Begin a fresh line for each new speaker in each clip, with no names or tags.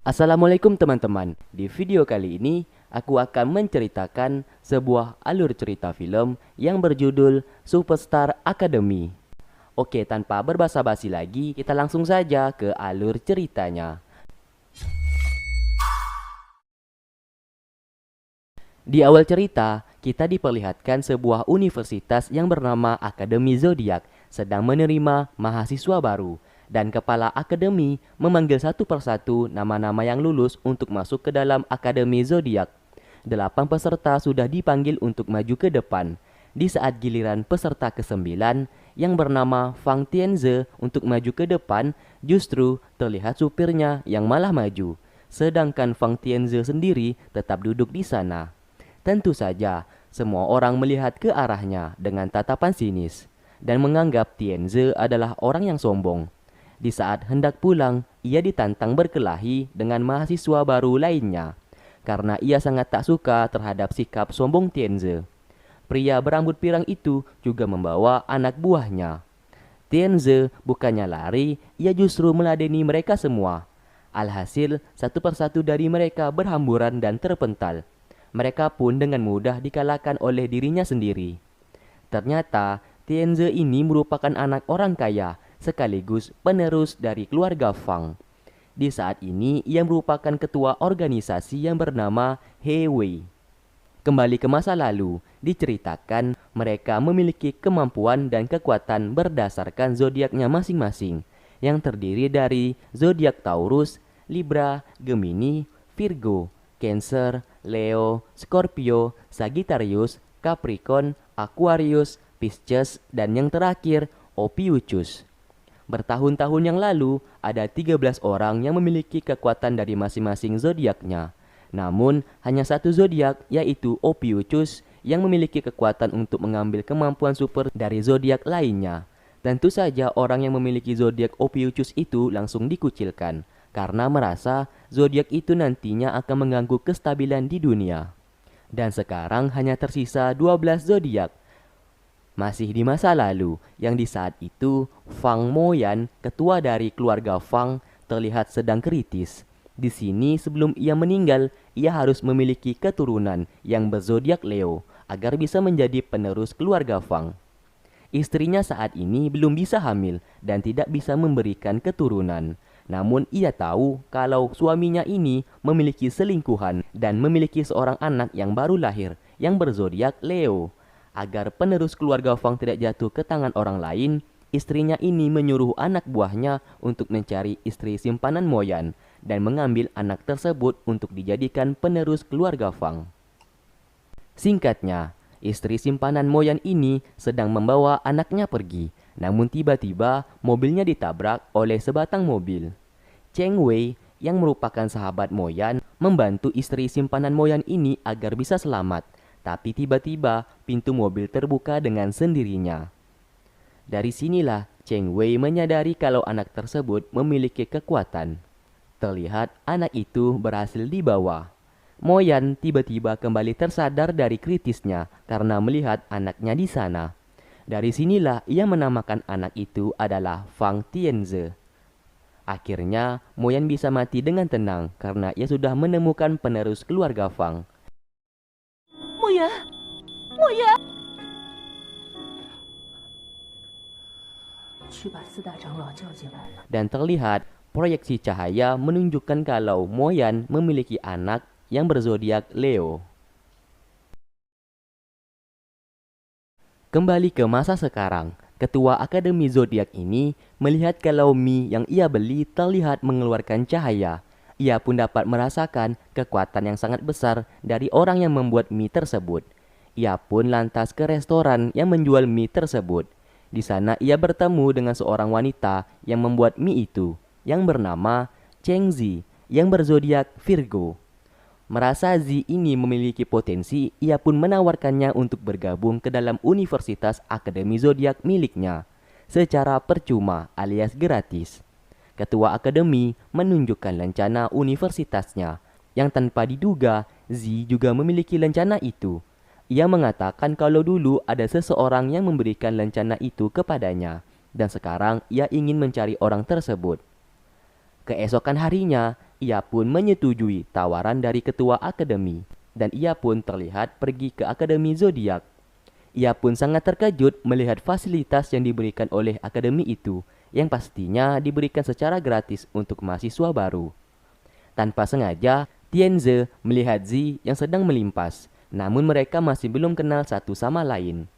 Assalamualaikum teman-teman. Di video kali ini aku akan menceritakan sebuah alur cerita film yang berjudul Superstar Academy. Oke, tanpa berbasa-basi lagi, kita langsung saja ke alur ceritanya. Di awal cerita, kita diperlihatkan sebuah universitas yang bernama Akademi Zodiak sedang menerima mahasiswa baru. Dan kepala akademi memanggil satu persatu nama-nama yang lulus untuk masuk ke dalam Akademi Zodiak. 8 peserta sudah dipanggil untuk maju ke depan. Di saat giliran peserta ke-9 yang bernama Fang Tianze untuk maju ke depan, justru terlihat supirnya yang malah maju. Sedangkan Fang Tianze sendiri tetap duduk di sana. Tentu saja, semua orang melihat ke arahnya dengan tatapan sinis dan menganggap Tianze adalah orang yang sombong. Di saat hendak pulang, ia ditantang berkelahi dengan mahasiswa baru lainnya karena ia sangat tak suka terhadap sikap sombong Tianze. Pria berambut pirang itu juga membawa anak buahnya. Tianze bukannya lari, ia justru meladeni mereka semua. Alhasil, satu persatu dari mereka berhamburan dan terpental. Mereka pun dengan mudah dikalahkan oleh dirinya sendiri. Ternyata, Tianze ini merupakan anak orang kaya sekaligus penerus dari keluarga Fang. Di saat ini, ia merupakan ketua organisasi yang bernama He Wei. Kembali ke masa lalu, diceritakan mereka memiliki kemampuan dan kekuatan berdasarkan zodiaknya masing-masing, yang terdiri dari zodiak Taurus, Libra, Gemini, Virgo, Cancer, Leo, Scorpio, Sagittarius, Capricorn, Aquarius, Pisces, dan yang terakhir, Ophiuchus. Bertahun-tahun yang lalu, ada 13 orang yang memiliki kekuatan dari masing-masing zodiaknya. Namun, hanya satu zodiak, yaitu Ophiuchus, yang memiliki kekuatan untuk mengambil kemampuan super dari zodiak lainnya. Tentu saja orang yang memiliki zodiak Ophiuchus itu langsung dikucilkan, karena merasa zodiak itu nantinya akan mengganggu kestabilan di dunia. Dan sekarang hanya tersisa 12 zodiak. Masih di masa lalu, yang di saat itu Fang Moyan, ketua dari keluarga Fang, terlihat sedang kritis. Di sini sebelum ia meninggal, ia harus memiliki keturunan yang berzodiak Leo agar bisa menjadi penerus keluarga Fang. Istrinya saat ini belum bisa hamil dan tidak bisa memberikan keturunan. Namun ia tahu kalau suaminya ini memiliki selingkuhan dan memiliki seorang anak yang baru lahir yang berzodiak Leo. Agar penerus keluarga Fang tidak jatuh ke tangan orang lain, istrinya ini menyuruh anak buahnya untuk mencari istri simpanan Moyan dan mengambil anak tersebut untuk dijadikan penerus keluarga Fang. Singkatnya, istri simpanan Moyan ini sedang membawa anaknya pergi, namun tiba-tiba mobilnya ditabrak oleh sebatang mobil. Cheng Wei yang merupakan sahabat Moyan membantu istri simpanan Moyan ini agar bisa selamat. Tapi tiba-tiba pintu mobil terbuka dengan sendirinya. Dari sinilah Cheng Wei menyadari kalau anak tersebut memiliki kekuatan. Terlihat anak itu berhasil dibawa. Moyan tiba-tiba kembali tersadar dari kritisnya karena melihat anaknya di sana. Dari sinilah ia menamakan anak itu adalah Fang Tianze. Akhirnya Moyan bisa mati dengan tenang karena ia sudah menemukan penerus keluarga Fang.
莫言，莫言，去把四大长老叫进来了。
Dan terlihat proyeksi cahaya menunjukkan kalau Moyan memiliki anak yang berzodiak Leo. Kembali ke masa sekarang, ketua Akademi Zodiak ini melihat kalau mie yang ia beli terlihat mengeluarkan cahaya. Ia pun dapat merasakan kekuatan yang sangat besar dari orang yang membuat mie tersebut. Ia pun lantas ke restoran yang menjual mie tersebut. Di sana ia bertemu dengan seorang wanita yang membuat mie itu, yang bernama Cheng Zi, yang berzodiak Virgo. Merasa Zi ini memiliki potensi, ia pun menawarkannya untuk bergabung ke dalam Universitas Akademi Zodiak miliknya, secara percuma alias gratis. Ketua akademi menunjukkan lencana universitasnya, yang tanpa diduga Zi juga memiliki lencana itu. Ia mengatakan kalau dulu ada seseorang yang memberikan lencana itu kepadanya, dan sekarang ia ingin mencari orang tersebut. Keesokan harinya, Ia pun menyetujui tawaran dari ketua akademi, dan ia pun terlihat pergi ke Akademi Zodiak. Ia pun sangat terkejut melihat fasilitas yang diberikan oleh akademi itu, yang pastinya diberikan secara gratis untuk mahasiswa baru. Tanpa sengaja, Tianze melihat Zi yang sedang melimpas, namun mereka masih belum kenal satu sama lain.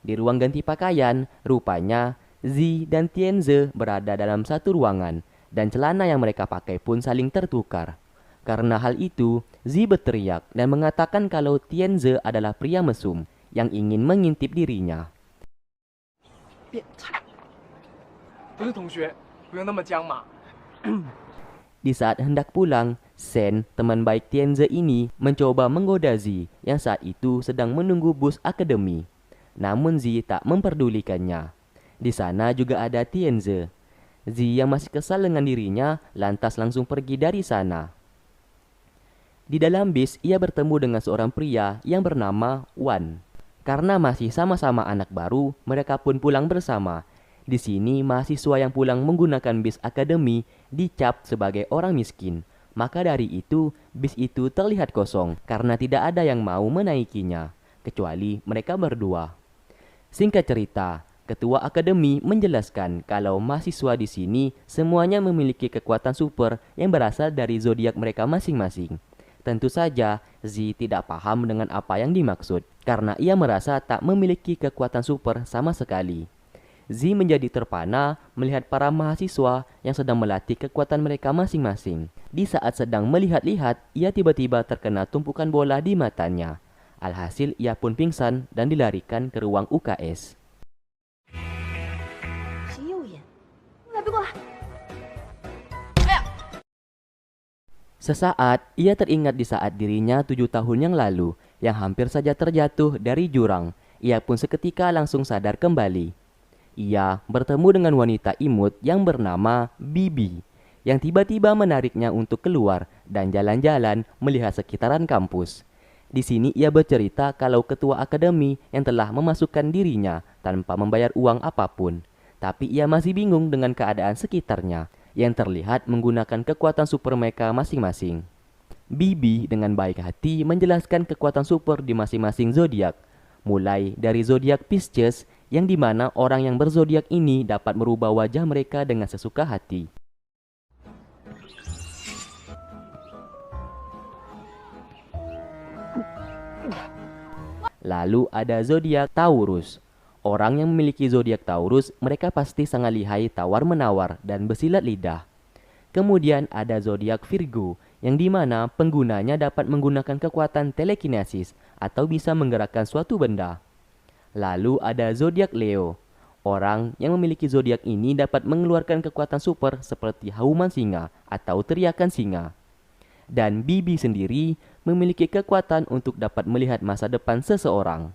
Di ruang ganti pakaian, rupanya Zi dan Tianze berada dalam satu ruangan, dan celana yang mereka pakai pun saling tertukar. Karena hal itu, Zi berteriak dan mengatakan kalau Tianze adalah pria mesum yang ingin mengintip dirinya.
变态！不是同学，不用那么僵嘛。
Di saat hendak pulang, Sen, teman baik Tianze ini, mencoba menggoda Zi yang saat itu sedang menunggu bus akademi. Namun Zi tak memperdulikannya. Di sana juga ada Tianze. Zi yang masih kesal dengan dirinya lantas langsung pergi dari sana. Di dalam bis, ia bertemu dengan seorang pria yang bernama Wan. Karena masih sama-sama anak baru, mereka pun pulang bersama. Di sini, mahasiswa yang pulang menggunakan bis akademi dicap sebagai orang miskin. Maka dari itu, bis itu terlihat kosong karena tidak ada yang mau menaikinya, kecuali mereka berdua. Singkat cerita, ketua akademi menjelaskan kalau mahasiswa di sini semuanya memiliki kekuatan super yang berasal dari zodiak mereka masing-masing. Tentu saja, Zi tidak paham dengan apa yang dimaksud, karena ia merasa tak memiliki kekuatan super sama sekali. Zi menjadi terpana melihat para mahasiswa yang sedang melatih kekuatan mereka masing-masing. Di saat sedang melihat-lihat, ia tiba-tiba terkena tumpukan bola di matanya. Alhasil, ia pun pingsan dan dilarikan ke ruang UKS.
谁右眼？别过来！
Sesaat, ia teringat di saat dirinya 7 tahun yang lalu yang hampir saja terjatuh dari jurang. Ia pun seketika langsung sadar kembali. Ia bertemu dengan wanita imut yang bernama Bibi, yang tiba-tiba menariknya untuk keluar dan jalan-jalan melihat sekitaran kampus. Di sini ia bercerita kalau ketua akademi yang telah memasukkan dirinya tanpa membayar uang apapun. Tapi ia masih bingung dengan keadaan sekitarnya yang terlihat menggunakan kekuatan super mereka masing-masing. Bibi dengan baik hati menjelaskan kekuatan super di masing-masing zodiak, mulai dari zodiak Pisces yang dimana orang yang berzodiak ini dapat merubah wajah mereka dengan sesuka hati. Lalu ada zodiak Taurus. Orang yang memiliki zodiak Taurus, mereka pasti sangat lihai tawar-menawar dan bersilat lidah. Kemudian ada zodiak Virgo, yang dimana penggunanya dapat menggunakan kekuatan telekinesis atau bisa menggerakkan suatu benda. Lalu ada zodiak Leo. Orang yang memiliki zodiak ini dapat mengeluarkan kekuatan super seperti hauman singa atau teriakan singa. Dan Bibi sendiri memiliki kekuatan untuk dapat melihat masa depan seseorang.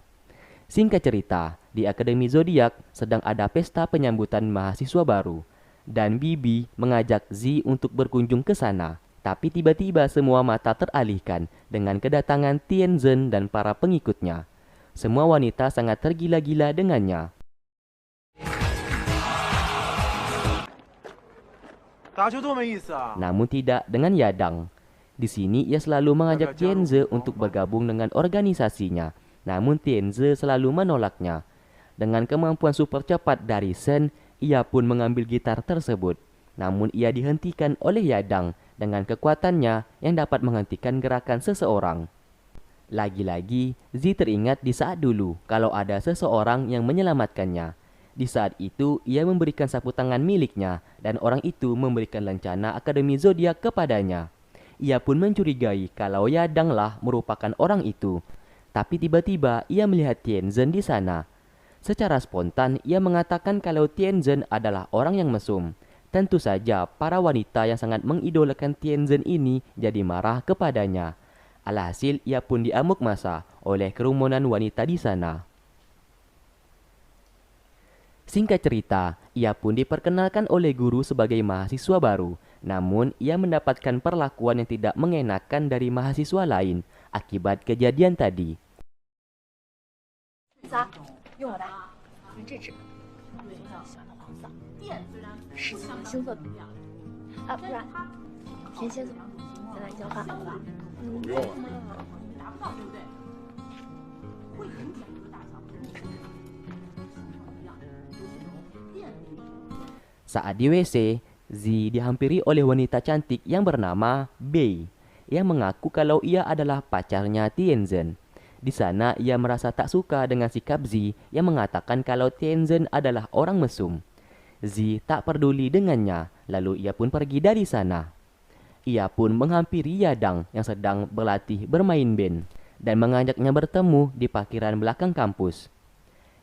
Singkat cerita, di Akademi Zodiak sedang ada pesta penyambutan mahasiswa baru, dan Bibi mengajak Zi untuk berkunjung ke sana. Tapi tiba-tiba semua mata teralihkan dengan kedatangan Tianzhen dan para pengikutnya. Semua wanita sangat tergila-gila dengannya. Namun tidak dengan Yadang. Di sini ia selalu mengajak Tianze untuk bergabung dengan organisasinya. Namun Tianze selalu menolaknya. Dengan kemampuan super cepat dari Shen, ia pun mengambil gitar tersebut. Namun ia dihentikan oleh Yadang dengan kekuatannya yang dapat menghentikan gerakan seseorang. Lagi-lagi, Zi teringat di saat dulu kalau ada seseorang yang menyelamatkannya. Di saat itu, ia memberikan sapu tangan miliknya dan orang itu memberikan lencana Akademi Zodiak kepadanya. Ia pun mencurigai kalau Yadanglah merupakan orang itu. Tapi tiba-tiba ia melihat Tianzhen di sana. Secara spontan ia mengatakan kalau Tianzhen adalah orang yang mesum. Tentu saja para wanita yang sangat mengidolakan Tianzhen ini jadi marah kepadanya. Alhasil ia pun diamuk massa oleh kerumunan wanita di sana. Singkat cerita, ia pun diperkenalkan oleh guru sebagai mahasiswa baru. Namun ia mendapatkan perlakuan yang tidak mengenakan dari mahasiswa lain akibat kejadian tadi.
仨用我的，这纸，喜欢的黄色，是兴奋啊，不然先歇走，咱俩交换。
不用了。
Saat di WC, Z dihampiri oleh wanita cantik yang bernama Bei, yang mengaku kalau ia adalah pacarnya Tianzhen. Di sana ia merasa tak suka dengan sikap Z yang mengatakan kalau Tianzhen adalah orang mesum. Z tak peduli dengannya, lalu ia pun pergi dari sana. Ia pun menghampiri Yadang yang sedang berlatih bermain band dan mengajaknya bertemu di parkiran belakang kampus.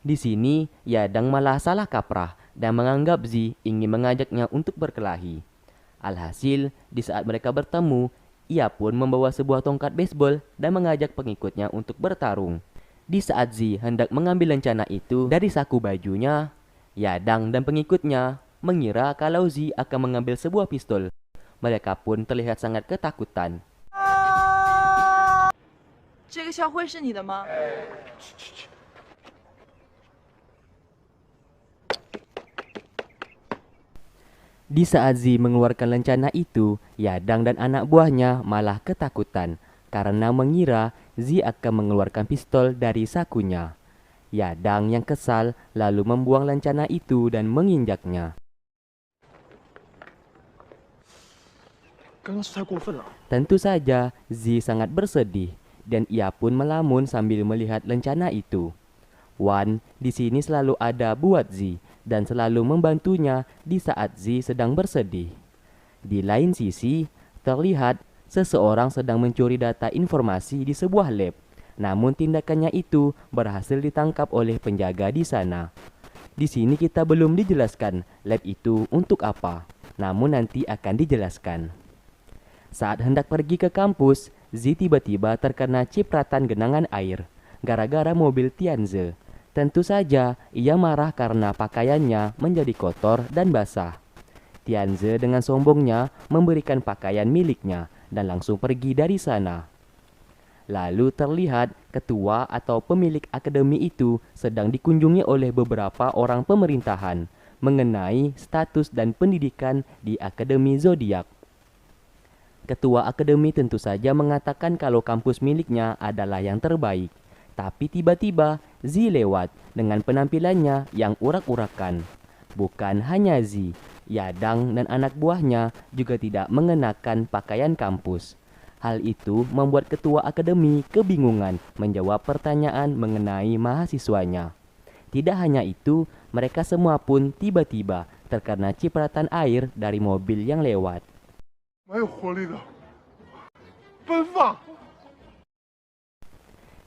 Di sini, Yadang malah salah kaprah dan menganggap Z ingin mengajaknya untuk berkelahi. Alhasil, di saat mereka bertemu, ia pun membawa sebuah tongkat baseball dan mengajak pengikutnya untuk bertarung. Di saat Z hendak mengambil lencana itu dari saku bajunya, Yadang dan pengikutnya mengira kalau Z akan mengambil sebuah pistol. Mereka pun terlihat sangat ketakutan.
这个校徽是你的吗？
Di saat Z mengeluarkan lencana itu, Yadang dan anak buahnya malah ketakutan karena mengira Z akan mengeluarkan pistol dari sakunya. Yadang yang kesal lalu membuang lencana itu dan menginjaknya.
刚刚是太过分了。
Tentu saja Z sangat bersedih dan ia pun melamun sambil melihat lencana itu. Wan di sini selalu ada buat Z dan selalu membantunya di saat Z sedang bersedih. Di lain sisi, terlihat seseorang sedang mencuri data informasi di sebuah lab. Namun tindakannya itu berhasil ditangkap oleh penjaga di sana. Di sini kita belum dijelaskan lab itu untuk apa, namun nanti akan dijelaskan. Saat hendak pergi ke kampus, Z tiba-tiba terkena cipratan genangan air gara-gara mobil Tianze. Tentu saja ia marah karena pakaiannya menjadi kotor dan basah. Tianze dengan sombongnya memberikan pakaian miliknya dan langsung pergi dari sana. Lalu terlihat ketua atau pemilik akademi itu sedang dikunjungi oleh beberapa orang pemerintahan mengenai status dan pendidikan di Akademi Zodiak. Ketua akademi tentu saja mengatakan kalau kampus miliknya adalah yang terbaik. Tapi tiba-tiba Z lewat dengan penampilannya yang urak-urakan. Bukan hanya Z, Yadang dan anak buahnya juga tidak mengenakan pakaian kampus. Hal itu membuat ketua akademi kebingungan menjawab pertanyaan mengenai mahasiswanya. Tidak hanya itu, mereka semua pun tiba-tiba terkena cipratan air dari mobil yang lewat.
蛮有活力的，奔放。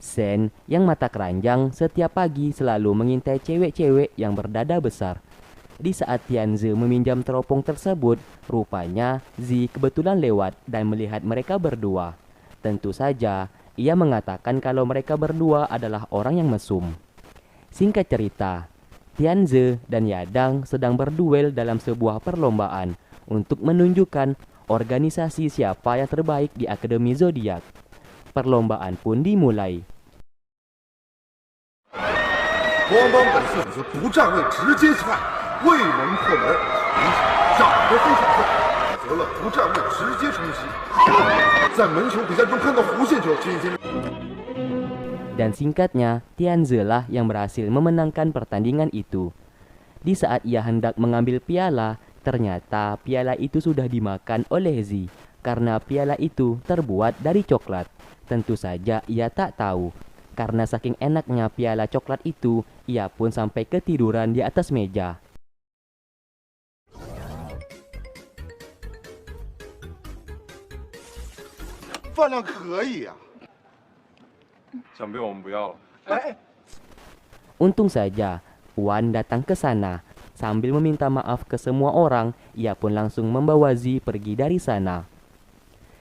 Sen yang mata keranjang setiap pagi selalu mengintai cewek-cewek yang berdada besar. Di saat Tianze meminjam teropong tersebut, rupanya Z kebetulan lewat dan melihat mereka berdua. Tentu saja, ia mengatakan kalau mereka berdua adalah orang yang mesum. Singkat cerita, Tianze dan Yadang sedang berduel dalam sebuah perlombaan untuk menunjukkan organisasi siapa yang terbaik di Akademi Zodiak. Perlombaan pun dimulai.
国王帮本次比赛不站位直接起派，未能破门，因此长得非常快，择了不站位直接冲击。在门球比赛中看到弧线球进行。
Dan singkatnya, Tianze lah yang berhasil memenangkan pertandingan itu. Di saat ia hendak mengambil piala, ternyata piala itu sudah dimakan oleh Z karena piala itu terbuat dari coklat. Tentu saja ia tak tahu. Karena saking enaknya piala coklat itu, ia pun sampai ketiduran di atas meja.
饭量可以啊。
想必我们不要了。
哎，
Untung saja, Wan datang ke sana. Sambil meminta maaf ke semua orang, ia pun langsung membawa Z pergi dari sana.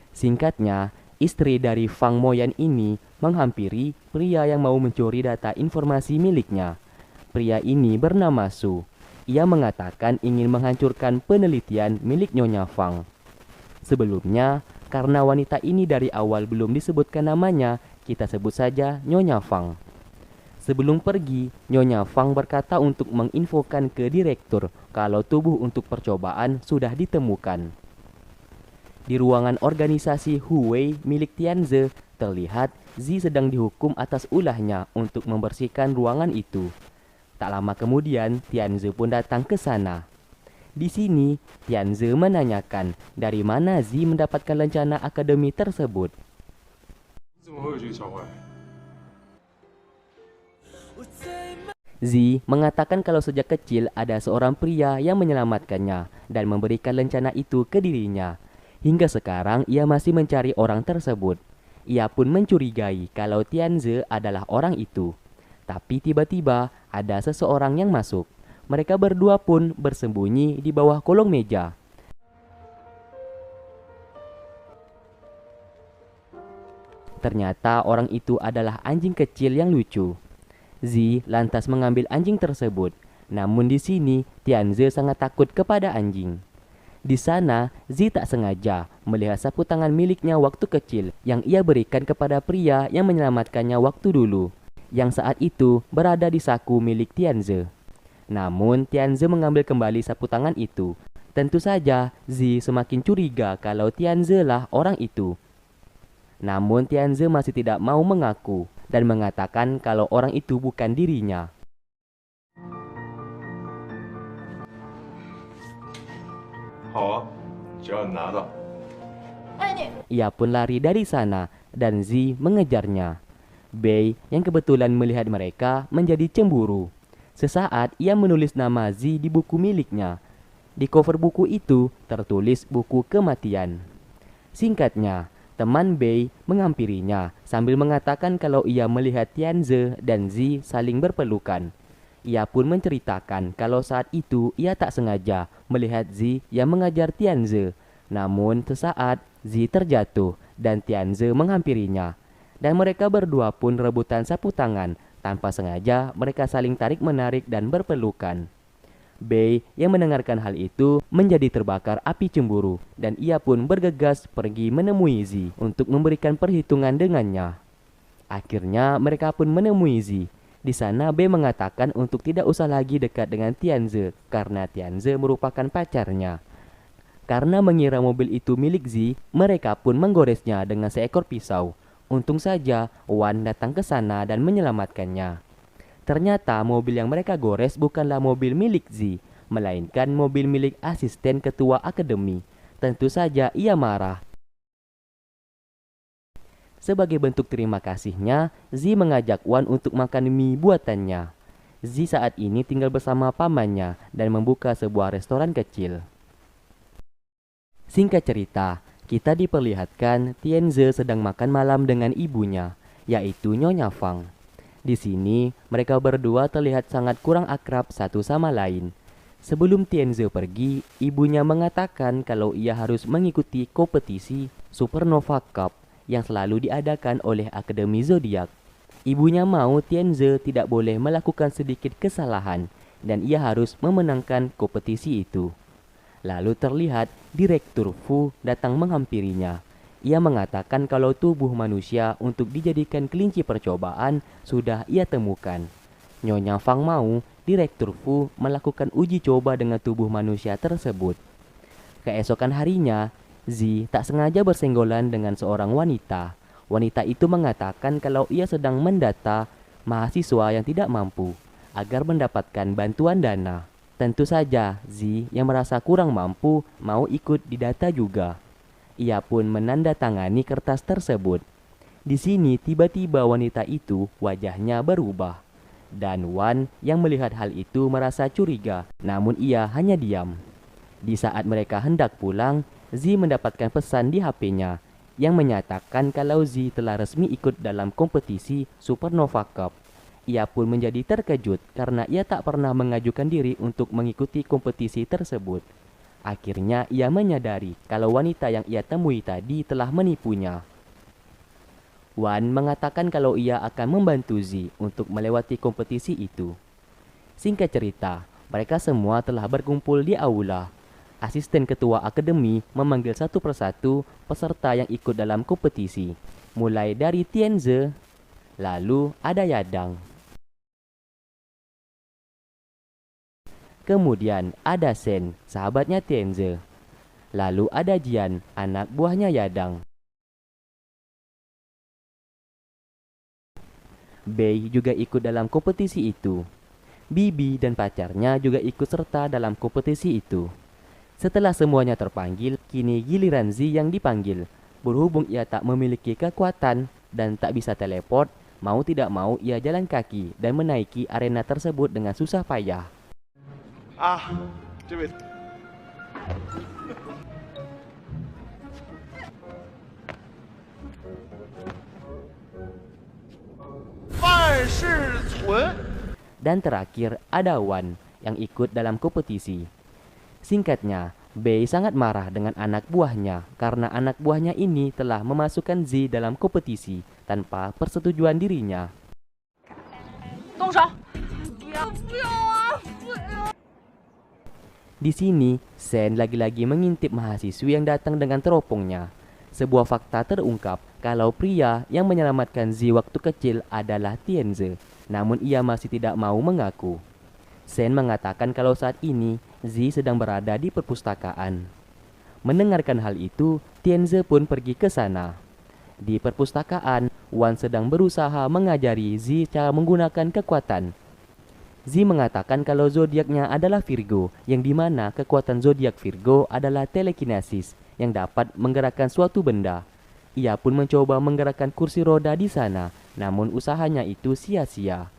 Singkatnya, istri dari Fang Moyan ini menghampiri pria yang mau mencuri data informasi miliknya. Pria ini bernama Su. Ia mengatakan ingin menghancurkan penelitian milik Nyonya Fang. Sebelumnya, karena wanita ini dari awal belum disebutkan namanya, kita sebut saja Nyonya Fang. Sebelum pergi, Nyonya Fang berkata untuk menginfokan ke direktur kalau tubuh untuk percobaan sudah ditemukan. Di ruangan organisasi Huwei milik Tianze, terlihat Zi sedang dihukum atas ulahnya untuk membersihkan ruangan itu. Tak lama kemudian, Tianze pun datang ke sana. Di sini, Tianze menanyakan dari mana Zi mendapatkan rencana akademi tersebut.
你怎么会有这个校徽？
Zi mengatakan kalau sejak kecil ada seorang pria yang menyelamatkannya dan memberikan rencana itu ke dirinya. Hingga sekarang ia masih mencari orang tersebut. Ia pun mencurigai kalau Tianze adalah orang itu. Tapi tiba-tiba ada seseorang yang masuk. Mereka berdua pun bersembunyi di bawah kolong meja. Ternyata orang itu adalah anjing kecil yang lucu. Zi lantas mengambil anjing tersebut. Namun di sini Tianze sangat takut kepada anjing. Di sana Zi tak sengaja melihat sapu tangan miliknya waktu kecil yang ia berikan kepada pria yang menyelamatkannya waktu dulu, yang saat itu berada di saku milik Tianze. Namun Tianze mengambil kembali sapu tangan itu. Tentu saja Zi semakin curiga kalau Tianze lah orang itu. Namun Tianze masih tidak mau mengaku dan mengatakan kalau orang itu bukan dirinya.
好啊，只要你拿到。
Ia pun lari dari sana dan Zi mengejarnya. Bei yang kebetulan melihat mereka menjadi cemburu. Sesaat ia menulis nama Zi di buku miliknya. Di cover buku itu tertulis buku kematian. Singkatnya, teman Bei menghampirinya sambil mengatakan kalau ia melihat Tianze dan Zi saling berpelukan. Ia pun menceritakan kalau saat itu ia tak sengaja melihat Zi yang mengajar Tianze. Namun sesaat Zi terjatuh dan Tianze menghampirinya. Dan mereka berdua pun rebutan sapu tangan. Tanpa sengaja mereka saling tarik-menarik dan berpelukan. Bei yang mendengarkan hal itu menjadi terbakar api cemburu. Dan ia pun bergegas pergi menemui Zi untuk memberikan perhitungan dengannya. Akhirnya mereka pun menemui Zi. Di sana Bei mengatakan untuk tidak usah lagi dekat dengan Tianze karena Tianze merupakan pacarnya. Karena mengira mobil itu milik Zi, mereka pun menggoresnya dengan seekor pisau. Untung saja Wan datang ke sana dan menyelamatkannya. Ternyata mobil yang mereka gores bukanlah mobil milik Zi, melainkan mobil milik asisten ketua akademi. Tentu saja ia marah. Sebagai bentuk terima kasihnya, Zi mengajak Wan untuk makan mie buatannya. Zi saat ini tinggal bersama pamannya dan membuka sebuah restoran kecil. Singkat cerita, kita diperlihatkan Tianze sedang makan malam dengan ibunya, yaitu Nyonya Fang. Di sini, mereka berdua terlihat sangat kurang akrab satu sama lain. Sebelum Tianze pergi, ibunya mengatakan kalau ia harus mengikuti kompetisi Supernova Cup yang selalu diadakan oleh Akademi Zodiak. Ibunya mau Tianze tidak boleh melakukan sedikit kesalahan dan ia harus memenangkan kompetisi itu. Lalu terlihat Direktur Fu datang menghampirinya. Ia mengatakan kalau tubuh manusia untuk dijadikan kelinci percobaan sudah ia temukan. Nyonya Fang mau Direktur Fu melakukan uji coba dengan tubuh manusia tersebut. Keesokan harinya, Zi tak sengaja bersenggolan dengan seorang wanita. Wanita itu mengatakan kalau ia sedang mendata mahasiswa yang tidak mampu agar mendapatkan bantuan dana. Tentu saja Zi yang merasa kurang mampu mau ikut didata juga. Ia pun menandatangani kertas tersebut. Di sini tiba-tiba wanita itu wajahnya berubah. Dan Wan yang melihat hal itu merasa curiga, namun ia hanya diam. Di saat mereka hendak pulang, Zi mendapatkan pesan di HP-nya yang menyatakan kalau Zi telah resmi ikut dalam kompetisi Supernova Cup. Ia pun menjadi terkejut karena ia tak pernah mengajukan diri untuk mengikuti kompetisi tersebut. Akhirnya ia menyadari kalau wanita yang ia temui tadi telah menipunya. Wan mengatakan kalau ia akan membantu Zi untuk melewati kompetisi itu. Singkat cerita, mereka semua telah berkumpul di aula. Asisten ketua akademi memanggil satu persatu peserta yang ikut dalam kompetisi. Mulai dari Tianze, lalu ada Yadang. Kemudian ada Shen, sahabatnya Tianze. Lalu ada Jian, anak buahnya Yadang. Bei juga ikut dalam kompetisi itu. Bibi dan pacarnya juga ikut serta dalam kompetisi itu. Setelah semuanya terpanggil, kini giliran Zi yang dipanggil. Berhubung ia tak memiliki kekuatan dan tak bisa teleport, mau tidak mau ia jalan kaki dan menaiki arena tersebut dengan susah payah.
这位。范世存。
Dan terakhir ada Wan yang ikut dalam kompetisi. Singkatnya, Bei sangat marah dengan anak buahnya karena anak buahnya ini telah memasukkan Zi dalam kompetisi tanpa persetujuan dirinya.
动手！
Di sini, Sen lagi-lagi mengintip mahasiswi yang datang dengan teropongnya. Sebuah fakta terungkap kalau pria yang menyelamatkan Zi waktu kecil adalah Tianze, namun ia masih tidak mau mengaku. Sen mengatakan kalau saat ini Zi sedang berada di perpustakaan. Mendengarkan hal itu, Tianze pun pergi ke sana. Di perpustakaan, Wan sedang berusaha mengajari Zi cara menggunakan kekuatan. Zi mengatakan kalau zodiaknya adalah Virgo, yang dimana kekuatan zodiak Virgo adalah telekinesis yang dapat menggerakkan suatu benda. Ia pun mencoba menggerakkan kursi roda di sana, namun usahanya itu sia-sia.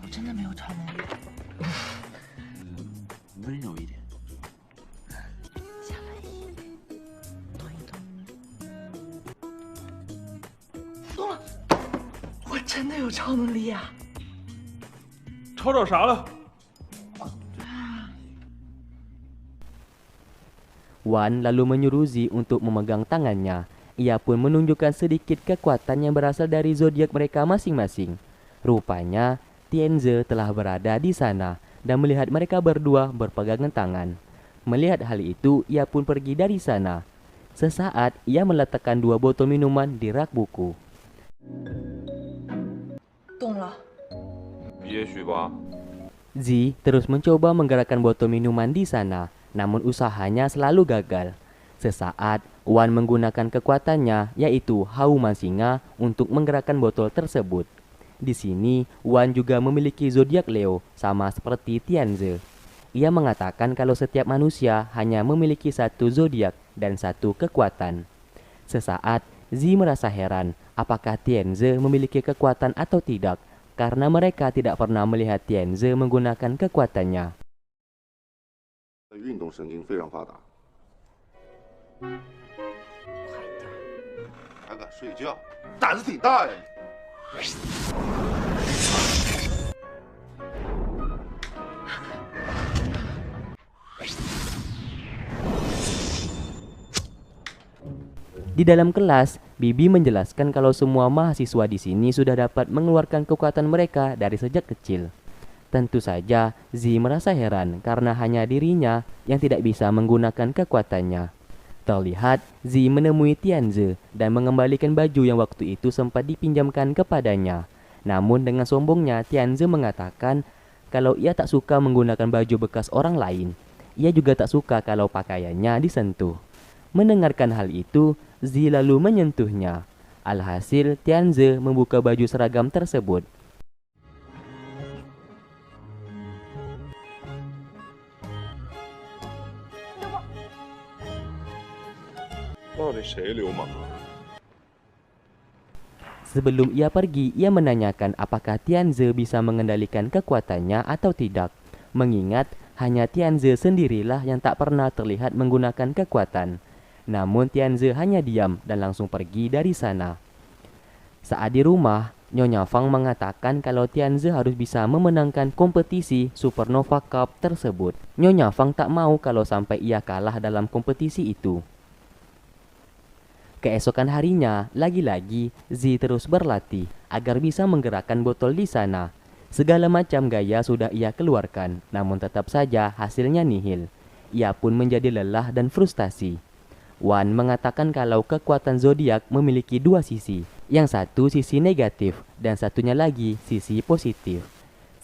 我真的没有超能力。
温柔一点。
下来，动一动。动了，我真的有超能力呀、
吵吵啥了？
Wan lalu menyuruh Zi untuk memegang tangannya. Ia pun menunjukkan sedikit kekuatan yang berasal dari zodiak mereka masing-masing. Rupanya, Tianze telah berada di sana dan melihat mereka berdua berpegangan tangan. Melihat hal itu, ia pun pergi dari sana. Sesaat, ia meletakkan 2 botol minuman di rak buku.
动了。
也许吧。
Zi terus mencoba menggerakkan botol minuman di sana, namun usahanya selalu gagal. Sesaat, Wan menggunakan kekuatannya, yaitu Hauman Singa, untuk menggerakkan botol tersebut. Di sini, Wan juga memiliki zodiak Leo, sama seperti Tianze. Ia mengatakan kalau setiap manusia hanya memiliki satu zodiak dan satu kekuatan. Sesaat, Zi merasa heran apakah Tianze memiliki kekuatan atau tidak, karena mereka tidak pernah melihat Tianze menggunakan kekuatannya.
运动神经非常发达。还敢睡觉，胆子挺大呀！
Di dalam kelas, Bibi menjelaskan kalau semua mahasiswa di sini sudah dapat mengeluarkan kekuatan mereka dari sejak kecil. Tentu saja, Zi merasa heran karena hanya dirinya yang tidak bisa menggunakan kekuatannya. Terlihat, Zi menemui Tianze dan mengembalikan baju yang waktu itu sempat dipinjamkan kepadanya. Namun dengan sombongnya, Tianze mengatakan kalau ia tak suka menggunakan baju bekas orang lain. Ia juga tak suka kalau pakaiannya disentuh. Mendengarkan hal itu, Zi lalu menyentuhnya. Alhasil, Tianze membuka baju seragam tersebut.
到底谁流氓？
Sebelum ia pergi, ia menanyakan apakah Tianze bisa mengendalikan kekuatannya atau tidak. Mengingat hanya Tianze sendirilah yang tak pernah terlihat menggunakan kekuatan. Namun Tianze hanya diam dan langsung pergi dari sana. Saat di rumah, Nyonya Fang mengatakan kalau Tianze harus bisa memenangkan kompetisi Supernova Cup tersebut. Nyonya Fang tak mau kalau sampai ia kalah dalam kompetisi itu. Keesokan harinya, lagi-lagi Zi terus berlatih agar bisa menggerakkan botol di sana. Segala macam gaya sudah ia keluarkan, namun tetap saja hasilnya nihil. Ia pun menjadi lelah dan frustasi. Wan mengatakan kalau kekuatan zodiak memiliki 2 sisi. Yang satu sisi negatif dan satunya lagi sisi positif.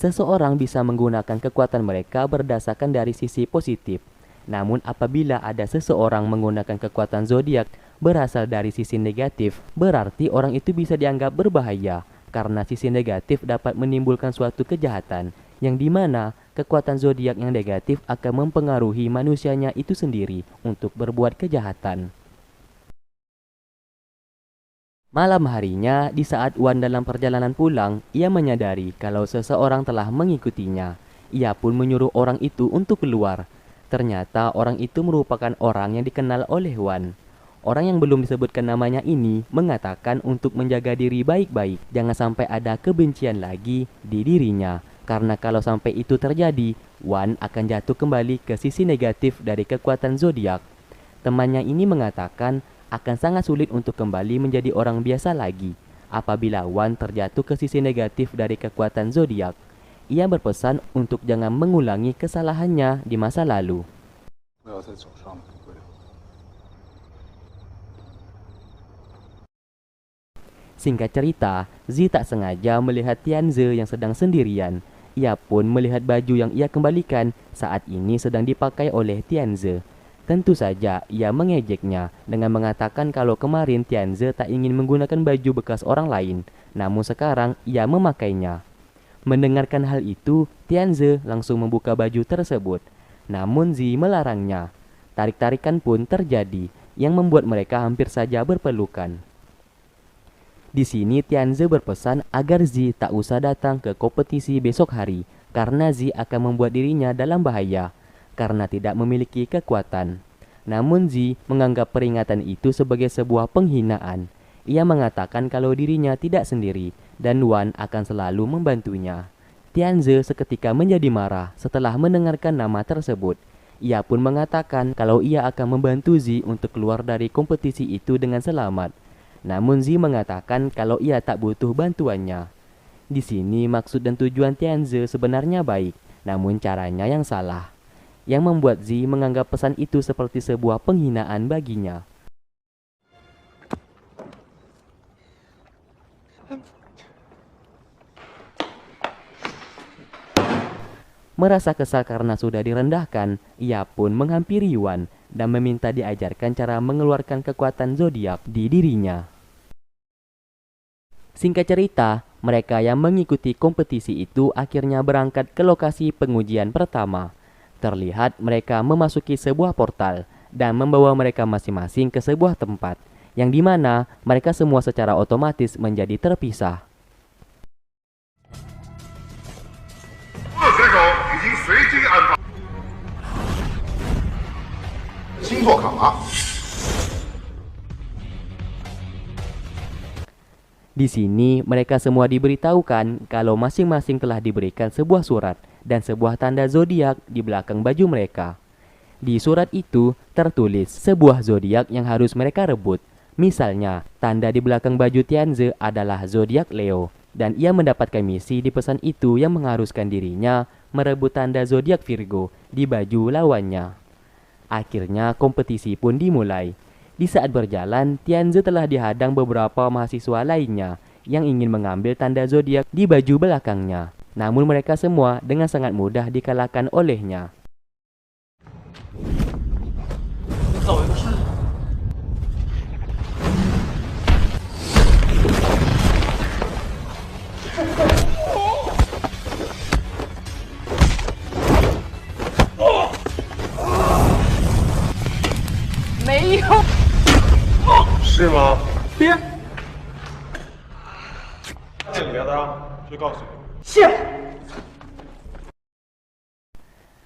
Seseorang bisa menggunakan kekuatan mereka berdasarkan dari sisi positif. Namun apabila ada seseorang menggunakan kekuatan zodiak berasal dari sisi negatif, berarti orang itu bisa dianggap berbahaya karena sisi negatif dapat menimbulkan suatu kejahatan, yang dimana kekuatan zodiak yang negatif akan mempengaruhi manusianya itu sendiri untuk berbuat kejahatan. Malam harinya, di saat Wan dalam perjalanan pulang, ia menyadari kalau seseorang telah mengikutinya. Ia pun menyuruh orang itu untuk keluar. Ternyata orang itu merupakan orang yang dikenal oleh Wan. Orang yang belum disebutkan namanya ini mengatakan untuk menjaga diri baik-baik, jangan sampai ada kebencian lagi di dirinya. Karena kalau sampai itu terjadi, Wan akan jatuh kembali ke sisi negatif dari kekuatan zodiak. Temannya ini mengatakan akan sangat sulit untuk kembali menjadi orang biasa lagi apabila Wan terjatuh ke sisi negatif dari kekuatan zodiak. Ia berpesan untuk jangan mengulangi kesalahannya di masa lalu. Singkat cerita, Zi tak sengaja melihat Tianze yang sedang sendirian. Ia pun melihat baju yang ia kembalikan saat ini sedang dipakai oleh Tianze. Tentu saja ia mengejeknya dengan mengatakan kalau kemarin Tianze tak ingin menggunakan baju bekas orang lain, namun sekarang ia memakainya. Mendengarkan hal itu, Tianze langsung membuka baju tersebut. Namun Zi melarangnya. Tarik-tarikan pun terjadi yang membuat mereka hampir saja berpelukan. Di sini Tianze berpesan agar Zi tak usah datang ke kompetisi besok hari karena Zi akan membuat dirinya dalam bahaya karena tidak memiliki kekuatan. Namun Zi menganggap peringatan itu sebagai sebuah penghinaan. Ia mengatakan kalau dirinya tidak sendiri dan Wan akan selalu membantunya. Tianze seketika menjadi marah setelah mendengarkan nama tersebut. Ia pun mengatakan kalau ia akan membantu Zi untuk keluar dari kompetisi itu dengan selamat. Namun Zi mengatakan kalau ia tak butuh bantuannya. Di sini maksud dan tujuan Tianze sebenarnya baik, namun caranya yang salah, yang membuat Zi menganggap pesan itu seperti sebuah penghinaan baginya. Merasa kesal karena sudah direndahkan, ia pun menghampiri Wan dan meminta diajarkan cara mengeluarkan kekuatan zodiak di dirinya. Singkat cerita, mereka yang mengikuti kompetisi itu akhirnya berangkat ke lokasi pengujian pertama. Terlihat mereka memasuki sebuah portal dan membawa mereka masing-masing ke sebuah tempat, yang dimana mereka semua secara otomatis menjadi terpisah. Di sini mereka semua diberitahukan kalau masing-masing telah diberikan sebuah surat dan sebuah tanda zodiak di belakang baju mereka. Di surat itu tertulis sebuah zodiak yang harus mereka rebut. Misalnya, tanda di belakang baju Tianze adalah zodiak Leo dan ia mendapatkan misi di pesan itu yang mengharuskan dirinya merebut tanda zodiak Virgo di baju lawannya. Akhirnya kompetisi pun dimulai. Di saat berjalan, Tianze telah dihadang beberapa mahasiswa lainnya yang ingin mengambil tanda zodiak di baju belakangnya. Namun mereka semua dengan sangat mudah dikalahkan olehnya.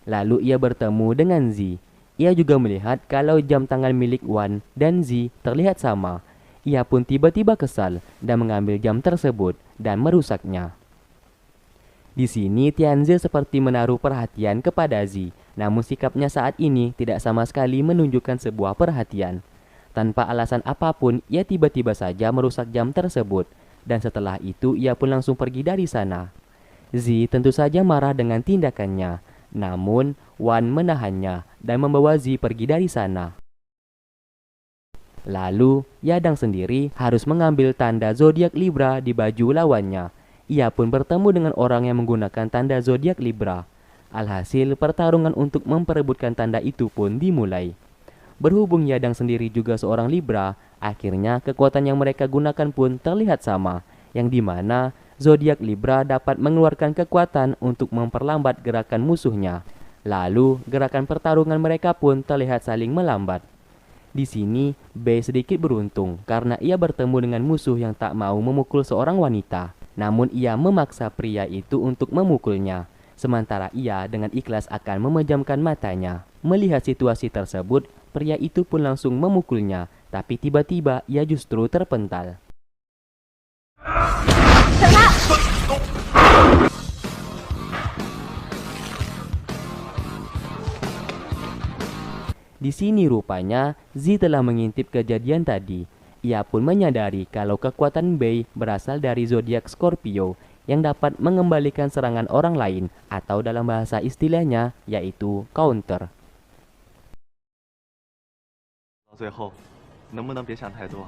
Lalu ia bertemu dengan Zi. Ia juga melihat kalau jam tangan milik Wan dan Zi terlihat sama. Ia pun tiba-tiba kesal dan mengambil jam tersebut dan merusaknya. Di sini Tianze seperti menaruh perhatian kepada Zi, namun sikapnya saat ini tidak sama sekali menunjukkan sebuah perhatian. Tanpa alasan apapun, ia tiba-tiba saja merusak jam tersebut, dan setelah itu ia pun langsung pergi dari sana. Zi tentu saja marah dengan tindakannya, namun Wan menahannya dan membawa Zi pergi dari sana. Lalu, Yadang sendiri harus mengambil tanda zodiak Libra di baju lawannya. ia pun bertemu dengan orang yang menggunakan tanda zodiak Libra. Alhasil, pertarungan untuk memperebutkan tanda itu pun dimulai. Berhubung Yadang sendiri juga seorang Libra, akhirnya kekuatan yang mereka gunakan pun terlihat sama, yang dimana zodiak Libra dapat mengeluarkan kekuatan untuk memperlambat gerakan musuhnya. Lalu, gerakan pertarungan mereka pun terlihat saling melambat. Di sini, B sedikit beruntung karena ia bertemu dengan musuh yang tak mau memukul seorang wanita. Namun ia memaksa pria itu untuk memukulnya. Sementara ia dengan ikhlas akan memejamkan matanya. Melihat situasi tersebut, pria itu pun langsung memukulnya. Tapi tiba-tiba ia justru terpental. Di sini rupanya Z telah mengintip kejadian tadi. Ia pun menyadari kalau kekuatan Bei berasal dari zodiak Scorpio yang dapat mengembalikan serangan orang lain atau dalam bahasa istilahnya yaitu counter.
到最后，能不能别想太多？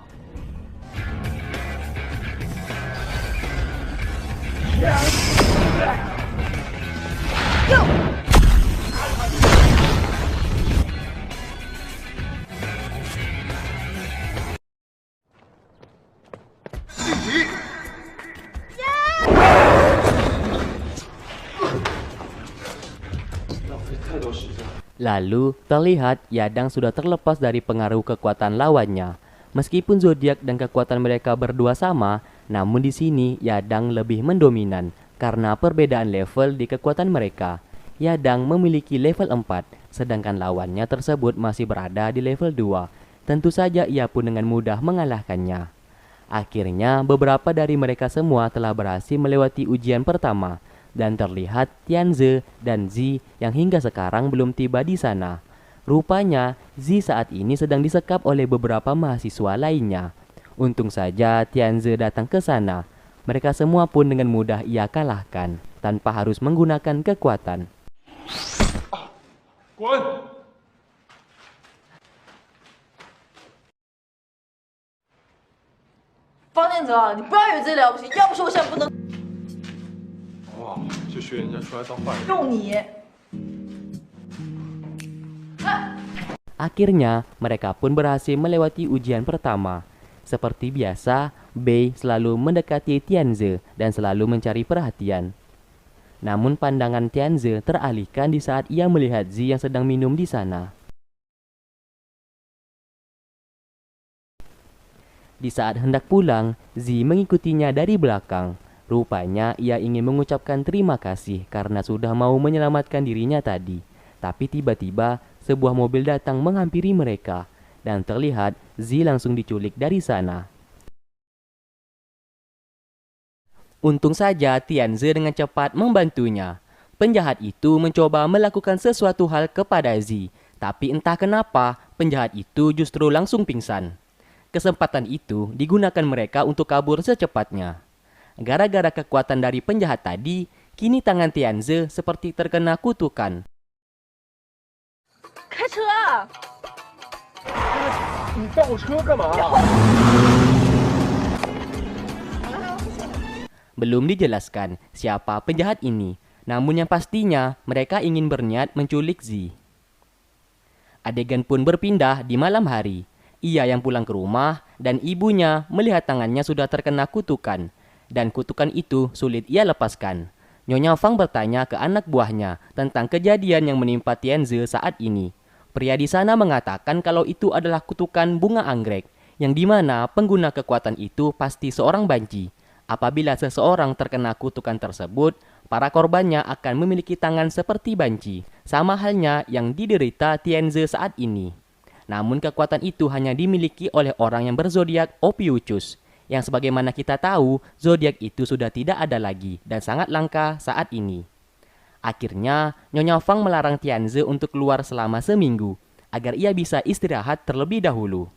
Lalu, terlihat Yadang sudah terlepas dari pengaruh kekuatan lawannya. Meskipun zodiak dan kekuatan mereka berdua sama, namun di sini Yadang lebih mendominan karena perbedaan level di kekuatan mereka. Yadang memiliki level 4, sedangkan lawannya tersebut masih berada di level 2. Tentu saja ia pun dengan mudah mengalahkannya. Akhirnya, beberapa dari mereka semua telah berhasil melewati ujian pertama. Dan terlihat Tianze dan Z yang hingga sekarang belum tiba di sana. Rupanya Z saat ini sedang disekap oleh beberapa mahasiswa lainnya. Untung saja Tianze datang ke sana. Mereka semua pun dengan mudah ia kalahkan tanpa harus menggunakan kekuatan.
滚！
方念泽，你不要以为自己了不起，要不是我现在不能
哇，就学人家出来当坏人。
用你。
Akhirnya, mereka pun berhasil melewati ujian pertama. Seperti biasa, Bei selalu mendekati Tianze dan selalu mencari perhatian. Namun pandangan Tianze teralihkan di saat ia melihat Z yang sedang minum di sana. Di saat hendak pulang, Z mengikutinya dari belakang. Rupanya ia ingin mengucapkan terima kasih karena sudah mau menyelamatkan dirinya tadi. Tapi tiba-tiba sebuah mobil datang menghampiri mereka dan terlihat Z langsung diculik dari sana. Untung saja Tianze dengan cepat membantunya. Penjahat itu mencoba melakukan sesuatu hal kepada Z, tapi entah kenapa penjahat itu justru langsung pingsan. Kesempatan itu digunakan mereka untuk kabur secepatnya. Gara-gara kekuatan dari penjahat tadi, kini tangan Tianze seperti terkena kutukan.
开车！
你抱我车干嘛？
Belum dijelaskan siapa penjahat ini, namun yang pastinya mereka ingin berniat menculik Z. Adegan pun berpindah di malam hari. Ia yang pulang ke rumah dan ibunya melihat tangannya sudah terkena kutukan. Dan kutukan itu sulit ia lepaskan. Nyonya Fang bertanya ke anak buahnya tentang kejadian yang menimpa Tianze saat ini. Pria di sana mengatakan kalau itu adalah kutukan bunga anggrek, yang dimana pengguna kekuatan itu pasti seorang banci. Apabila seseorang terkena kutukan tersebut, para korbannya akan memiliki tangan seperti banci, sama halnya yang diderita Tianze saat ini. Namun kekuatan itu hanya dimiliki oleh orang yang berzodiak Ophiuchus, yang sebagaimana kita tahu, zodiak itu sudah tidak ada lagi dan sangat langka saat ini. Akhirnya, Nyonya Fang melarang Tianze untuk keluar selama seminggu, agar ia bisa istirahat terlebih dahulu.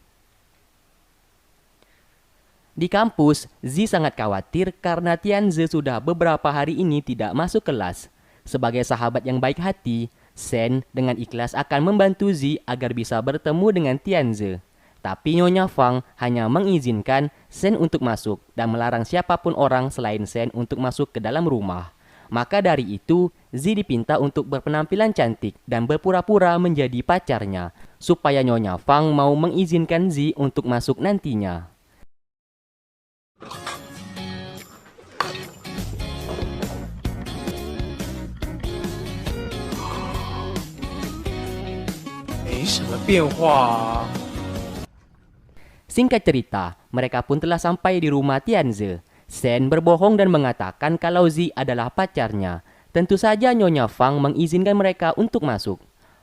Di kampus, Z sangat khawatir karena Tianze sudah beberapa hari ini tidak masuk kelas. Sebagai sahabat yang baik hati, Shen dengan ikhlas akan membantu Z agar bisa bertemu dengan Tianze. Tapi Nyonya Fang hanya mengizinkan Shen untuk masuk dan melarang siapapun orang selain Shen untuk masuk ke dalam rumah. Maka dari itu, Zi dipinta untuk berpenampilan cantik dan berpura-pura menjadi pacarnya, supaya Nyonya Fang mau mengizinkan Zi untuk masuk nantinya. Singkat cerita, mereka pun telah sampai di rumah Tianze. Shen berbohong dan mengatakan kalau Zi adalah pacarnya. Tentu saja Nyonya Fang mengizinkan mereka untuk masuk.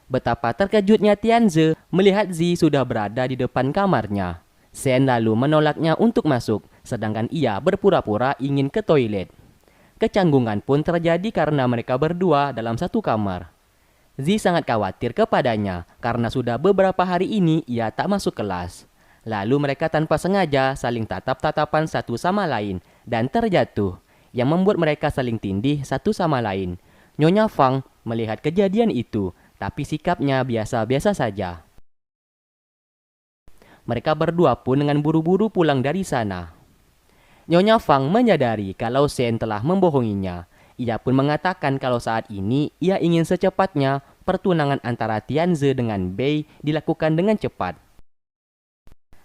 Betapa terkejutnya Tianze melihat Zi sudah berada di depan kamarnya. Shen lalu menolaknya untuk masuk, sedangkan ia berpura-pura ingin ke toilet. Kecanggungan pun terjadi karena mereka berdua dalam satu kamar. Zi sangat khawatir kepadanya karena sudah beberapa hari ini ia tak masuk kelas. Lalu mereka tanpa sengaja saling tatap-tatapan satu sama lain dan terjatuh, yang membuat mereka saling tindih satu sama lain. Nyonya Fang melihat kejadian itu, tapi sikapnya biasa-biasa saja. Mereka berdua pun dengan buru-buru pulang dari sana. Nyonya Fang menyadari kalau Shen telah membohonginya. Ia pun mengatakan kalau saat ini ia ingin secepatnya pertunangan antara Tianze dengan Bei dilakukan dengan cepat.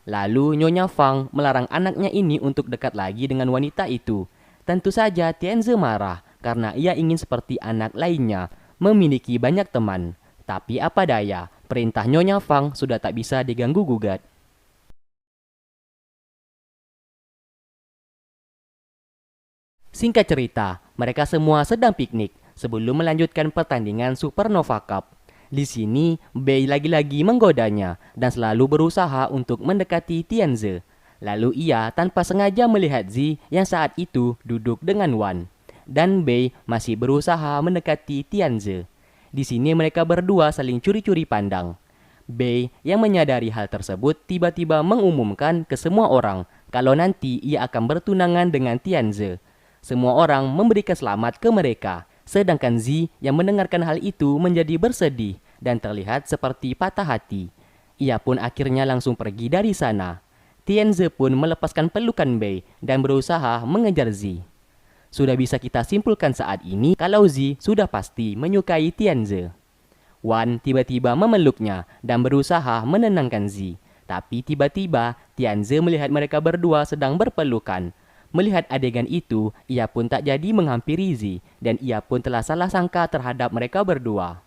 Lalu Nyonya Fang melarang anaknya ini untuk dekat lagi dengan wanita itu. Tentu saja Tianze marah karena ia ingin seperti anak lainnya, memiliki banyak teman. Tapi apa daya, perintah Nyonya Fang sudah tak bisa diganggu-gugat. Singkat cerita, mereka semua sedang piknik sebelum melanjutkan pertandingan Supernova Cup. Di sini, Bei lagi-lagi menggodanya dan selalu berusaha untuk mendekati Tianze. Lalu ia tanpa sengaja melihat Zi yang saat itu duduk dengan Wan. Dan Bei masih berusaha mendekati Tianze. Di sini mereka berdua saling curi-curi pandang. Bei yang menyadari hal tersebut tiba-tiba mengumumkan ke semua orang kalau nanti ia akan bertunangan dengan Tianze. Semua orang memberikan selamat ke mereka. Sedangkan Zi yang mendengarkan hal itu menjadi bersedih dan terlihat seperti patah hati. Ia pun akhirnya langsung pergi dari sana. Tianze pun melepaskan pelukan Bei dan berusaha mengejar Zi. Sudah bisa kita simpulkan saat ini kalau Zi sudah pasti menyukai Tianze. Wan tiba-tiba memeluknya dan berusaha menenangkan Zi. Tapi tiba-tiba Tianze melihat mereka berdua sedang berpelukan. Melihat adegan itu, ia pun tak jadi menghampiri Zi dan ia pun telah salah sangka terhadap mereka berdua.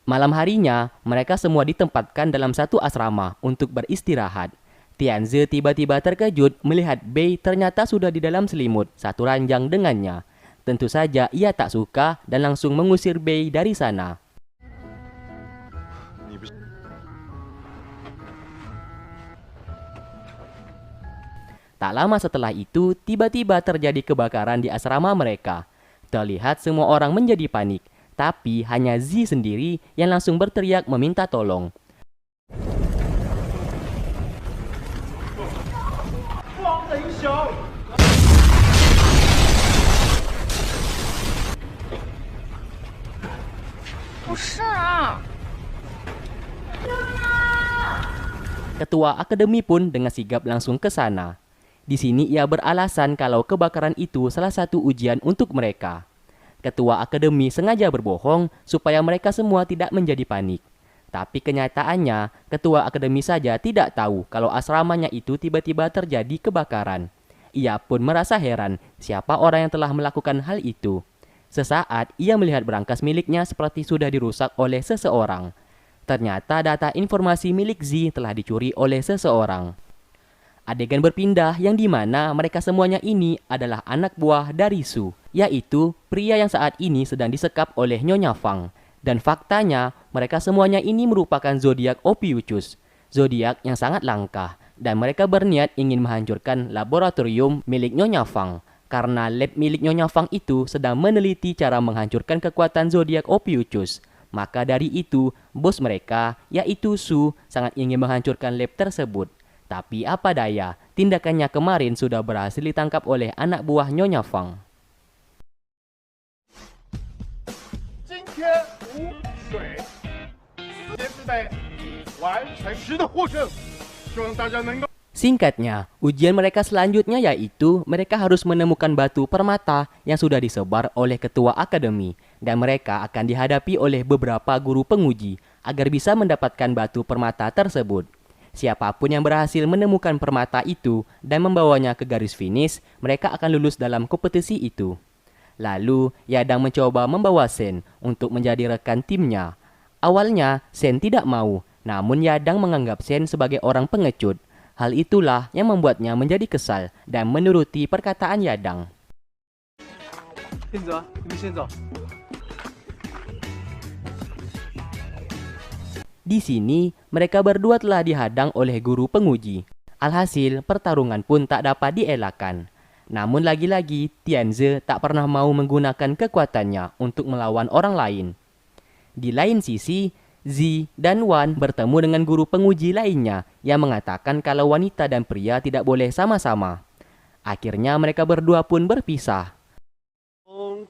Malam harinya, mereka semua ditempatkan dalam satu asrama untuk beristirahat. Tianze tiba-tiba terkejut melihat Bei ternyata sudah di dalam selimut satu ranjang dengannya. Tentu saja ia tak suka dan langsung mengusir Bei dari sana. Tak lama setelah itu, tiba-tiba terjadi kebakaran di asrama mereka. Terlihat semua orang menjadi panik, tapi hanya Zi sendiri yang langsung berteriak meminta tolong. Ketua akademi pun dengan sigap langsung ke sana. Di sini ia beralasan kalau kebakaran itu salah satu ujian untuk mereka. Ketua akademi sengaja berbohong supaya mereka semua tidak menjadi panik. Tapi kenyataannya, ketua akademi saja tidak tahu kalau asramanya itu tiba-tiba terjadi kebakaran. Ia pun merasa heran siapa orang yang telah melakukan hal itu. Sesaat ia melihat berangkas miliknya seperti sudah dirusak oleh seseorang. Ternyata data informasi milik Zi telah dicuri oleh seseorang. Adegan berpindah yang dimana mereka semuanya ini adalah anak buah dari Su, yaitu pria yang saat ini sedang disekap oleh Nyonya Fang. Dan faktanya, mereka semuanya ini merupakan zodiak Ophiuchus, zodiak yang sangat langka. Dan mereka berniat ingin menghancurkan laboratorium milik Nyonya Fang. Karena lab milik Nyonya Fang itu sedang meneliti cara menghancurkan kekuatan zodiak Ophiuchus. Maka dari itu, bos mereka, yaitu Su, sangat ingin menghancurkan lab tersebut. Tapi apa daya, tindakannya kemarin sudah berhasil ditangkap oleh anak buah Nyonya Fang.
天无水，也是得完成时的获胜，希望大家能够。
Singkatnya, ujian mereka selanjutnya yaitu mereka harus menemukan batu permata yang sudah disebar oleh ketua akademi dan mereka akan dihadapi oleh beberapa guru penguji agar bisa mendapatkan batu permata tersebut. Siapapun yang berhasil menemukan permata itu dan membawanya ke garis finish, mereka akan lulus dalam kompetisi itu. Lalu, Yadang mencoba membawa Sen untuk menjadi rekan timnya. Awalnya, Sen tidak mau, namun Yadang menganggap Sen sebagai orang pengecut. Hal itulah yang membuatnya menjadi kesal dan menuruti perkataan Yadang.
林泽，你们先走。
Di sini, mereka berdua telah dihadang oleh guru penguji. Alhasil, pertarungan pun tak dapat dielakkan. Namun lagi-lagi, Tianze tak pernah mau menggunakan kekuatannya untuk melawan orang lain. Di lain sisi, Zi dan Wan bertemu dengan guru penguji lainnya yang mengatakan kalau wanita dan pria tidak boleh sama-sama. Akhirnya mereka berdua pun berpisah.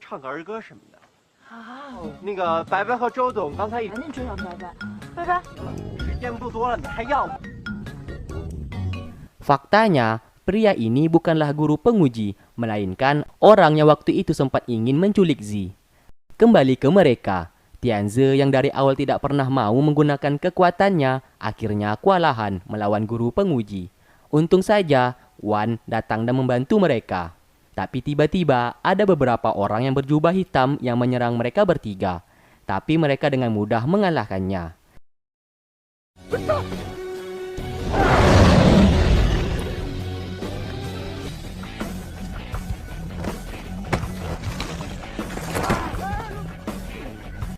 唱个儿歌什么的。
好，
那个白白和周董刚才已
赶紧追上拜拜，拜拜。
时间不多了，你还要吗？
Faktanya, pria ini bukanlah guru penguji, melainkan orang yang waktu itu sempat ingin menculik Zi. Kembali ke mereka. Tianze yang dari awal tidak pernah mau menggunakan kekuatannya, akhirnya kewalahan melawan guru penguji. Untung saja, Wan datang dan membantu mereka. Tapi tiba-tiba ada beberapa orang yang berjubah hitam yang menyerang mereka bertiga. Tapi mereka dengan mudah mengalahkannya.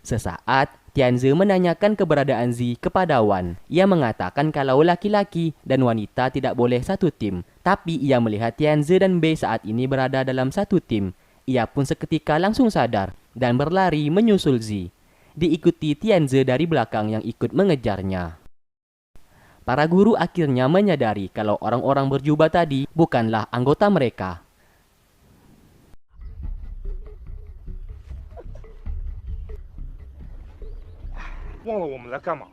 Sesaat, Tianze menanyakan keberadaan Zi kepada Wan. Ia mengatakan kalau laki-laki dan wanita tidak boleh satu tim. Tapi ia melihat Tianze dan Bei saat ini berada dalam satu tim. Ia pun seketika langsung sadar dan berlari menyusul Zi. Diikuti Tianze dari belakang yang ikut mengejarnya. Para guru akhirnya menyadari kalau orang-orang berjubah tadi bukanlah anggota mereka.
忘了我们来干嘛？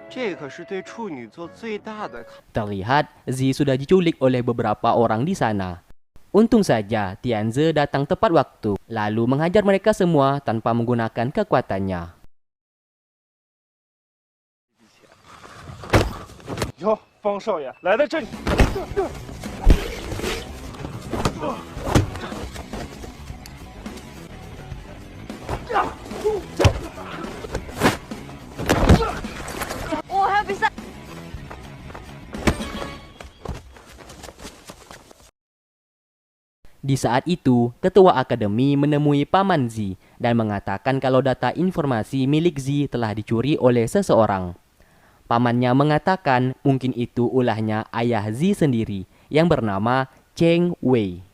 这可是对处女座最大的考。
Terlihat Zi sudah diculik oleh beberapa orang di sana. Untung saja Tianze datang tepat waktu, lalu menghajar mereka semua tanpa menggunakan kekuatannya.
哟，方少爷来到这里，
我还要比赛。
Di saat itu, ketua akademi menemui Paman Zi dan mengatakan kalau data informasi milik Zi telah dicuri oleh seseorang. Pamannya mengatakan mungkin itu ulahnya ayah Zi sendiri yang bernama Cheng Wei.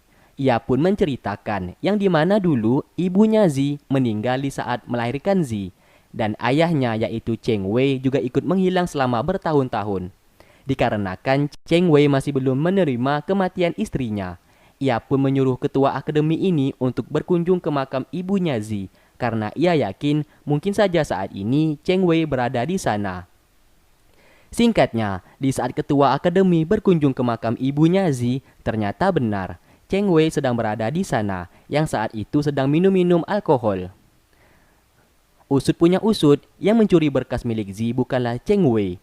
Ia pun menceritakan yang dimana dulu ibunya Zi meninggal di saat melahirkan Zi dan ayahnya yaitu Cheng Wei juga ikut menghilang selama bertahun-tahun. Dikarenakan Cheng Wei masih belum menerima kematian istrinya. Ia pun menyuruh ketua akademi ini untuk berkunjung ke makam ibunya Zi karena ia yakin mungkin saja saat ini Cheng Wei berada di sana. Singkatnya, di saat ketua akademi berkunjung ke makam ibunya Zi, ternyata benar Cheng Wei sedang berada di sana yang saat itu sedang minum-minum alkohol. Usut punya usut, yang mencuri berkas milik Zi bukanlah Cheng Wei.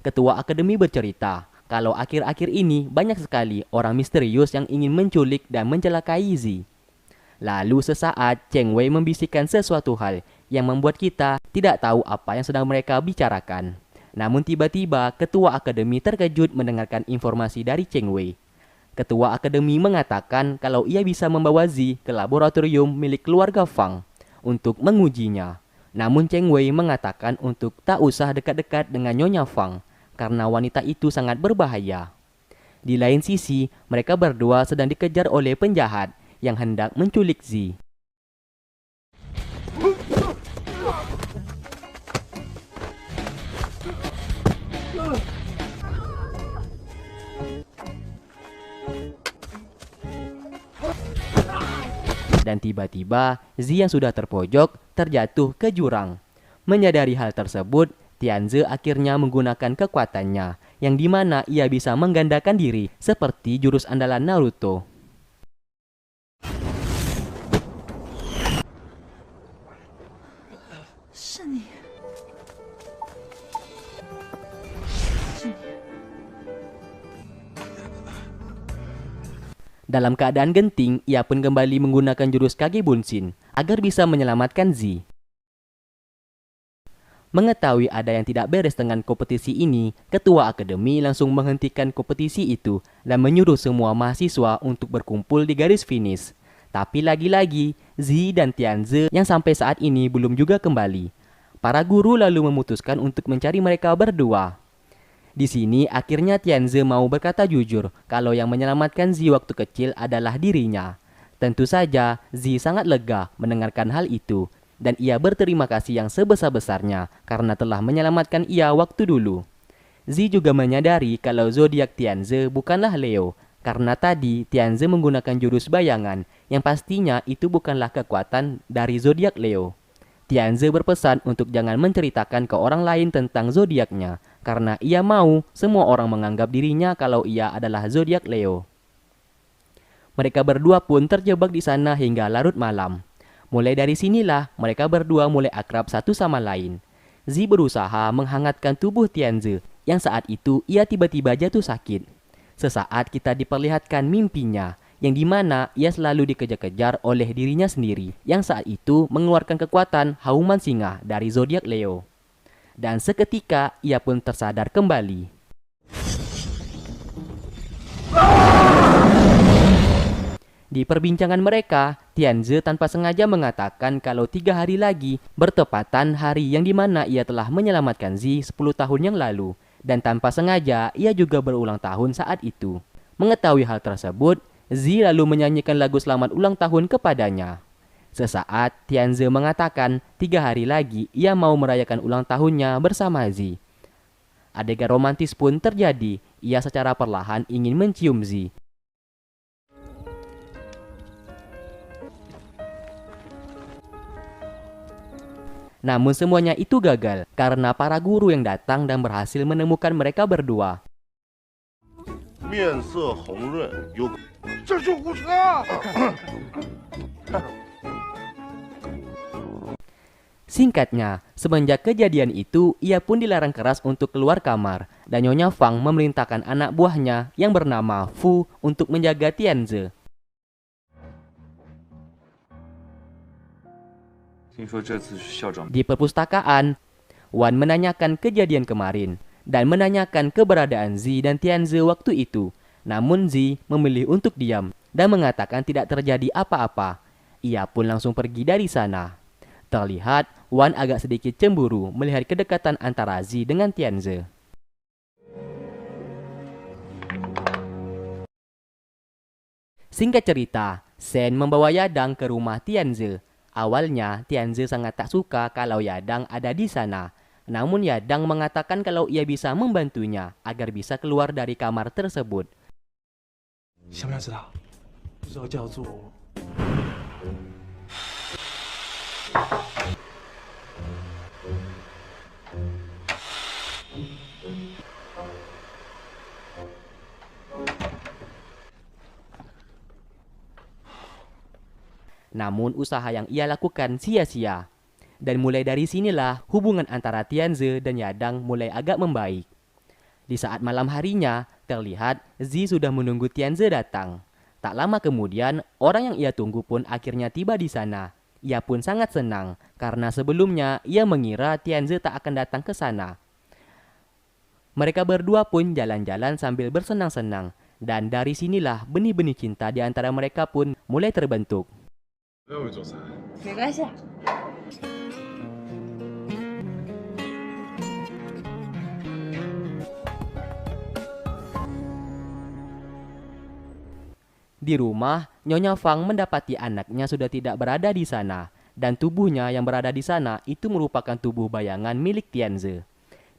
Ketua akademi bercerita kalau akhir-akhir ini banyak sekali orang misterius yang ingin menculik dan mencelakai Zi. Lalu sesaat Cheng Wei membisikkan sesuatu hal yang membuat kita tidak tahu apa yang sedang mereka bicarakan. Namun tiba-tiba ketua akademi terkejut mendengarkan informasi dari Cheng Wei. Ketua akademi mengatakan kalau ia bisa membawa Zi ke laboratorium milik keluarga Fang untuk mengujinya. Namun Cheng Wei mengatakan untuk tak usah dekat-dekat dengan Nyonya Fang karena wanita itu sangat berbahaya. Di lain sisi, mereka berdua sedang dikejar oleh penjahat yang hendak menculik Zi. Dan tiba-tiba, Zi yang sudah terpojok terjatuh ke jurang. Menyadari hal tersebut, Tianze akhirnya menggunakan kekuatannya, yang dimana ia bisa menggandakan diri seperti jurus andalan Naruto. Dalam keadaan genting, ia pun kembali menggunakan jurus Kage Bunshin agar bisa menyelamatkan Zi. Mengetahui ada yang tidak beres dengan kompetisi ini, ketua akademi langsung menghentikan kompetisi itu dan menyuruh semua mahasiswa untuk berkumpul di garis finish. Tapi lagi-lagi, Zi dan Tianze yang sampai saat ini belum juga kembali. Para guru lalu memutuskan untuk mencari mereka berdua. Di sini akhirnya Tianze mau berkata jujur kalau yang menyelamatkan Zi waktu kecil adalah dirinya. Tentu saja Zi sangat lega mendengarkan hal itu dan ia berterima kasih yang sebesar-besarnya karena telah menyelamatkan ia waktu dulu. Zi juga menyadari kalau zodiak Tianze bukanlah Leo karena tadi Tianze menggunakan jurus bayangan yang pastinya itu bukanlah kekuatan dari zodiak Leo. Tianze berpesan untuk jangan menceritakan ke orang lain tentang zodiaknya karena ia mau semua orang menganggap dirinya kalau ia adalah zodiak Leo. Mereka berdua pun terjebak di sana hingga larut malam. Mulai dari sinilah mereka berdua mulai akrab satu sama lain. Zi berusaha menghangatkan tubuh Tianze yang saat itu ia tiba-tiba jatuh sakit. Sesaat kita diperlihatkan mimpinya yang dimana ia selalu dikejar-kejar oleh dirinya sendiri yang saat itu mengeluarkan kekuatan hauman singa dari zodiak Leo. Dan seketika ia pun tersadar kembali. Di perbincangan mereka, Tianze tanpa sengaja mengatakan kalau 3 hari lagi bertepatan hari yang dimana ia telah menyelamatkan Zi 10 tahun yang lalu. Dan tanpa sengaja ia juga berulang tahun saat itu. Mengetahui hal tersebut, Zi lalu menyanyikan lagu selamat ulang tahun kepadanya. Sesaat, Tianze mengatakan 3 hari lagi ia mau merayakan ulang tahunnya bersama Zi. Adegan romantis pun terjadi, ia secara perlahan ingin mencium Zi. Namun semuanya itu gagal karena para guru yang datang dan berhasil menemukan mereka berdua.
面色红润，有
这救护车！
Singkatnya, semenjak kejadian itu, ia pun dilarang keras untuk keluar kamar dan Nyonya Fang memerintahkan anak buahnya yang bernama Fu untuk menjaga Tianze. Di perpustakaan, Wan menanyakan kejadian kemarin dan menanyakan keberadaan Zi dan Tianze waktu itu. Namun Zi memilih untuk diam dan mengatakan tidak terjadi apa-apa. Ia pun langsung pergi dari sana. Terlihat Wan agak sedikit cemburu melihat kedekatan antara Zi dengan Tianze. Singkat cerita, Shen membawa Yadang ke rumah Tianze. Awalnya, Tianze sangat tak suka kalau Yadang ada di sana. Namun Yadang mengatakan kalau ia bisa membantunya agar bisa keluar dari kamar tersebut.
想不想知道？不知道叫做
Namun usaha yang ia lakukan sia-sia. Dan mulai dari sinilah hubungan antara Tianze dan Yadang mulai agak membaik. Di saat malam harinya, terlihat Zi sudah menunggu Tianze datang. Tak lama kemudian, orang yang ia tunggu pun akhirnya tiba di sana. Ia pun sangat senang, karena sebelumnya ia mengira Tianze tak akan datang ke sana. Mereka berdua pun jalan-jalan sambil bersenang-senang. Dan dari sinilah benih-benih cinta di antara mereka pun mulai terbentuk.
不要为做菜。
没关系。
Di rumah, Nyonya Fang mendapati anaknya sudah tidak berada di sana, dan tubuhnya yang berada di sana itu merupakan tubuh bayangan milik Tianze.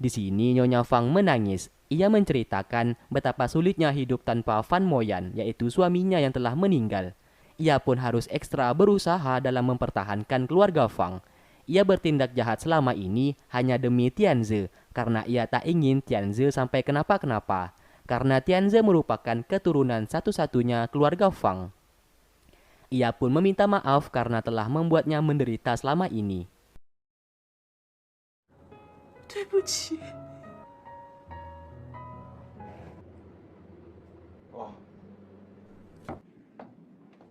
Di sini Nyonya Fang menangis. Ia menceritakan betapa sulitnya hidup tanpa Fan Moyan, yaitu suaminya yang telah meninggal. Ia pun harus ekstra berusaha dalam mempertahankan keluarga Fang. Ia bertindak jahat selama ini hanya demi Tianze, karena ia tak ingin Tianze sampai kenapa-kenapa, karena Tianze merupakan keturunan satu-satunya keluarga Fang. Ia pun meminta maaf karena telah membuatnya menderita selama ini.
对不起。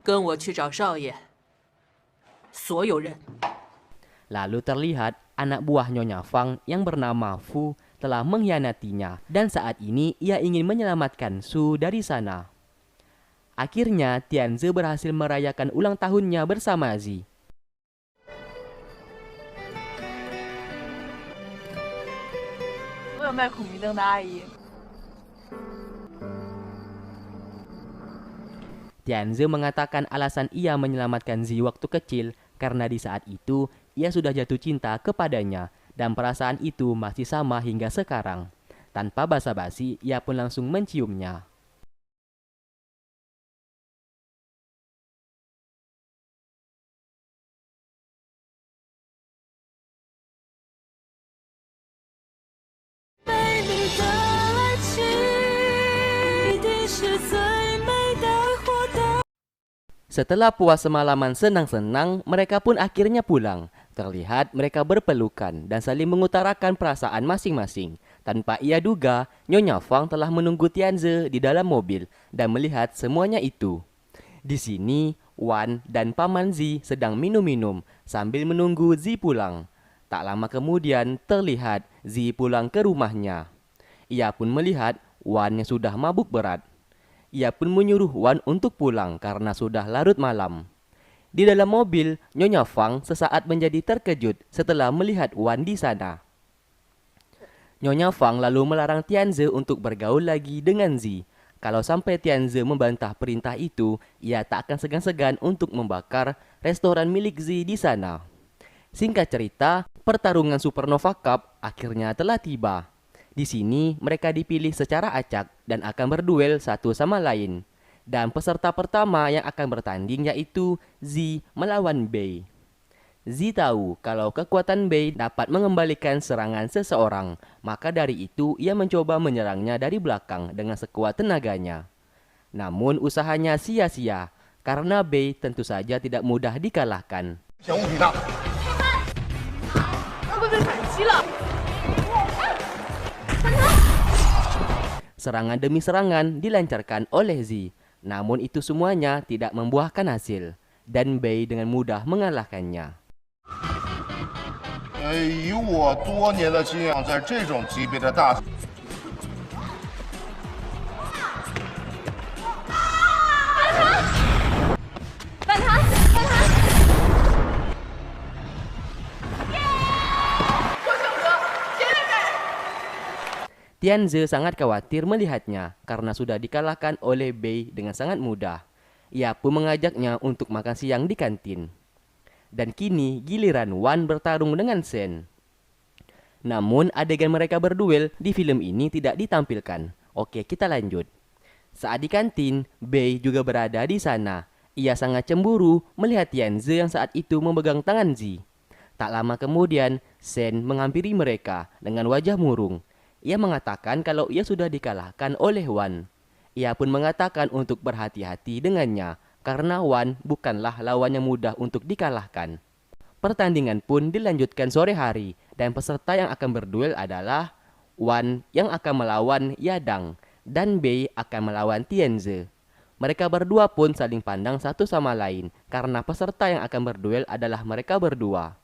跟我去找少爷，所有人。
Lalu terlihat anak buah Nyonya Fang yang bernama Fu telah mengkhianatinya dan saat ini ia ingin menyelamatkan Su dari sana. Akhirnya Tianze berhasil merayakan ulang tahunnya bersama Zi. Tianze mengatakan alasan ia menyelamatkan Zi waktu kecil karena di saat itu ia sudah jatuh cinta kepadanya dan perasaan itu masih sama hingga sekarang. Tanpa basa-basi, ia pun langsung menciumnya. Setelah puas semalaman senang-senang, mereka pun akhirnya pulang. Terlihat mereka berpelukan dan saling mengutarakan perasaan masing-masing. Tanpa ia duga, Nyonya Fang telah menunggu Tianze di dalam mobil dan melihat semuanya itu. Di sini, Wan dan Paman Zi sedang minum-minum sambil menunggu Zi pulang. Tak lama kemudian terlihat Zi pulang ke rumahnya. Ia pun melihat Wan yang sudah mabuk berat. Ia pun menyuruh Wan untuk pulang karena sudah larut malam. Di dalam mobil, Nyonya Fang sesaat menjadi terkejut setelah melihat Wan di sana. Nyonya Fang lalu melarang Tianze untuk bergaul lagi dengan Zi. Kalau sampai Tianze membantah perintah itu, ia tak akan segan-segan untuk membakar restoran milik Zi di sana. Singkat cerita, pertarungan Supernova Cup akhirnya telah tiba. Di sini mereka dipilih secara acak dan akan berduel satu sama lain. Dan peserta pertama yang akan bertanding yaitu Zi melawan Bei. Zi tahu kalau kekuatan Bei dapat mengembalikan serangan seseorang, maka dari itu ia mencoba menyerangnya dari belakang dengan sekuat tenaganya. Namun usahanya sia-sia karena Bei tentu saja tidak mudah dikalahkan. Serangan demi serangan dilancarkan oleh Zi. Namun itu semuanya tidak membuahkan hasil. Dan Bei dengan mudah mengalahkannya.
以我多年的经验，在这种级别的大。
Tianze sangat khawatir melihatnya karena sudah dikalahkan oleh Bei dengan sangat mudah. Ia pun mengajaknya untuk makan siang di kantin. Dan kini giliran Wan bertarung dengan Shen. Namun adegan mereka berduel di film ini tidak ditampilkan. Oke, kita lanjut. Saat di kantin, Bei juga berada di sana. Ia sangat cemburu melihat Tianze yang saat itu memegang tangan Zi. Tak lama kemudian, Shen menghampiri mereka dengan wajah murung. Ia mengatakan kalau ia sudah dikalahkan oleh Wan. Ia pun mengatakan untuk berhati-hati dengannya karena Wan bukanlah lawan yang mudah untuk dikalahkan. Pertandingan pun dilanjutkan sore hari dan peserta yang akan berduel adalah Wan yang akan melawan Yadang dan Bei akan melawan Tianze. Mereka berdua pun saling pandang satu sama lain karena peserta yang akan berduel adalah mereka berdua.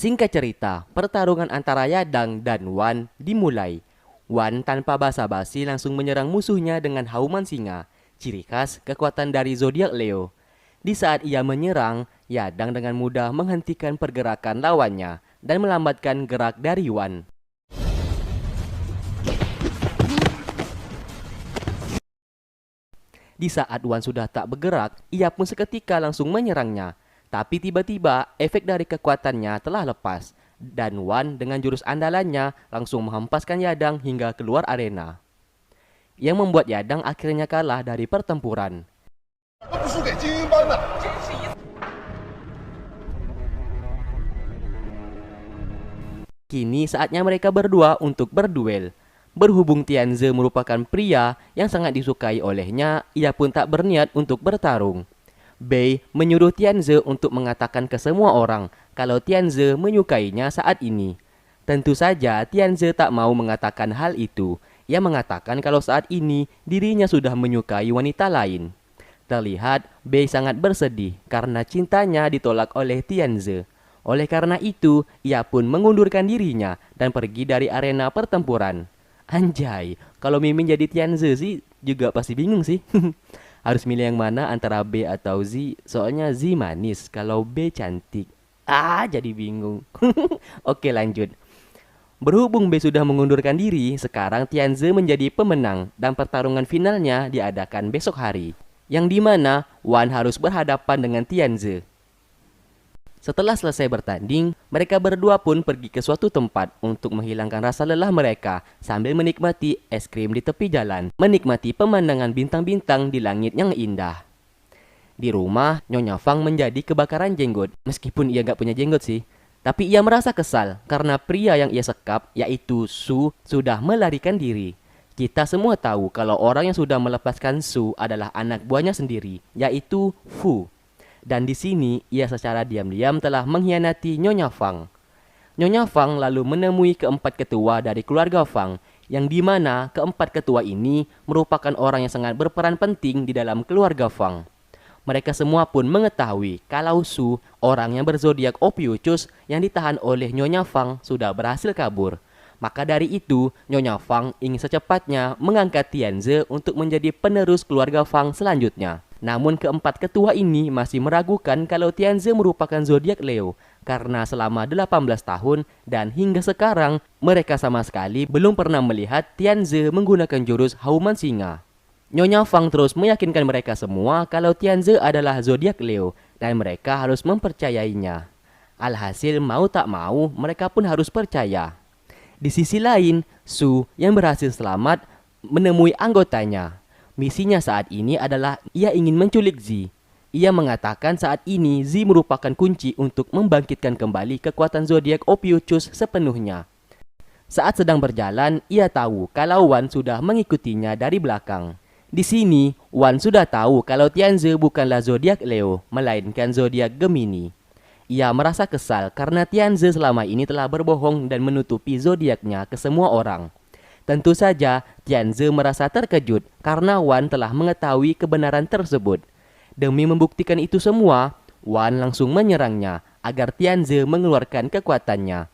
Singkat cerita, pertarungan antara Yadang dan Wan dimulai. Wan tanpa basa-basi langsung menyerang musuhnya dengan hauman singa, ciri khas kekuatan dari zodiak Leo. Di saat ia menyerang, Yadang dengan mudah menghentikan pergerakan lawannya dan melambatkan gerak dari Wan. Di saat Wan sudah tak bergerak, ia pun seketika langsung menyerangnya. Tapi tiba-tiba efek dari kekuatannya telah lepas dan Wan dengan jurus andalannya langsung menghempaskan Yadang hingga keluar arena, yang membuat Yadang akhirnya kalah dari pertempuran.
都不输给精英班的。
Kini saatnya mereka berdua untuk berduel. Berhubung Tianze merupakan pria yang sangat disukai olehnya, ia pun tak berniat untuk bertarung. Bei menyuruh Tianze untuk mengatakan ke semua orang kalau Tianze menyukainya saat ini. Tentu saja Tianze tak mau mengatakan hal itu. Ia mengatakan kalau saat ini dirinya sudah menyukai wanita lain. Terlihat Bei sangat bersedih karena cintanya ditolak oleh Tianze. Oleh karena itu, ia pun mengundurkan dirinya dan pergi dari arena pertempuran. Anjay, kalau Mimin jadi Tianze sih juga pasti bingung sih. Harus milih yang mana antara B atau Z, soalnya Z manis, kalau B cantik. Jadi bingung. Oke, lanjut. Berhubung B sudah mengundurkan diri, sekarang Tianze menjadi pemenang dan pertarungan finalnya diadakan besok hari, yang dimana Wan harus berhadapan dengan Tianze. Setelah selesai bertanding, mereka berdua pun pergi ke suatu tempat untuk menghilangkan rasa lelah mereka sambil menikmati es krim di tepi jalan, menikmati pemandangan bintang-bintang di langit yang indah. Di rumah, Nyonya Fang menjadi kebakaran jenggot, meskipun ia gak punya jenggot sih. Tapi ia merasa kesal karena pria yang ia sekap, yaitu Su, sudah melarikan diri. Kita semua tahu kalau orang yang sudah melepaskan Su adalah anak buahnya sendiri, yaitu Fu. Dan di sini ia secara diam-diam telah mengkhianati Nyonya Fang. Nyonya Fang lalu menemui keempat ketua dari keluarga Fang, yang dimana keempat ketua ini merupakan orang yang sangat berperan penting di dalam keluarga Fang. Mereka semua pun mengetahui kalau Su, orang yang berzodiak Ophiuchus yang ditahan oleh Nyonya Fang, sudah berhasil kabur. Maka dari itu, Nyonya Fang ingin secepatnya mengangkat Tianze untuk menjadi penerus keluarga Fang selanjutnya. Namun keempat ketua ini masih meragukan kalau Tianze merupakan zodiak Leo karena selama 18 tahun dan hingga sekarang mereka sama sekali belum pernah melihat Tianze menggunakan jurus Hauman Singa. Nyonya Fang terus meyakinkan mereka semua kalau Tianze adalah zodiak Leo dan mereka harus mempercayainya. Alhasil mau tak mau mereka pun harus percaya. Di sisi lain, Su yang berhasil selamat menemui anggotanya. Misinya saat ini adalah ia ingin menculik Z. Ia mengatakan saat ini Z merupakan kunci untuk membangkitkan kembali kekuatan zodiak Ophiuchus sepenuhnya. Saat sedang berjalan, ia tahu kalau Wan sudah mengikutinya dari belakang. Di sini, Wan sudah tahu kalau Tianze bukanlah zodiak Leo, melainkan zodiak Gemini. Ia merasa kesal karena Tianze selama ini telah berbohong dan menutupi zodiaknya ke semua orang. Tentu saja, Tianze merasa terkejut karena Wan telah mengetahui kebenaran tersebut. Demi membuktikan itu semua, Wan langsung menyerangnya agar Tianze mengeluarkan kekuatannya.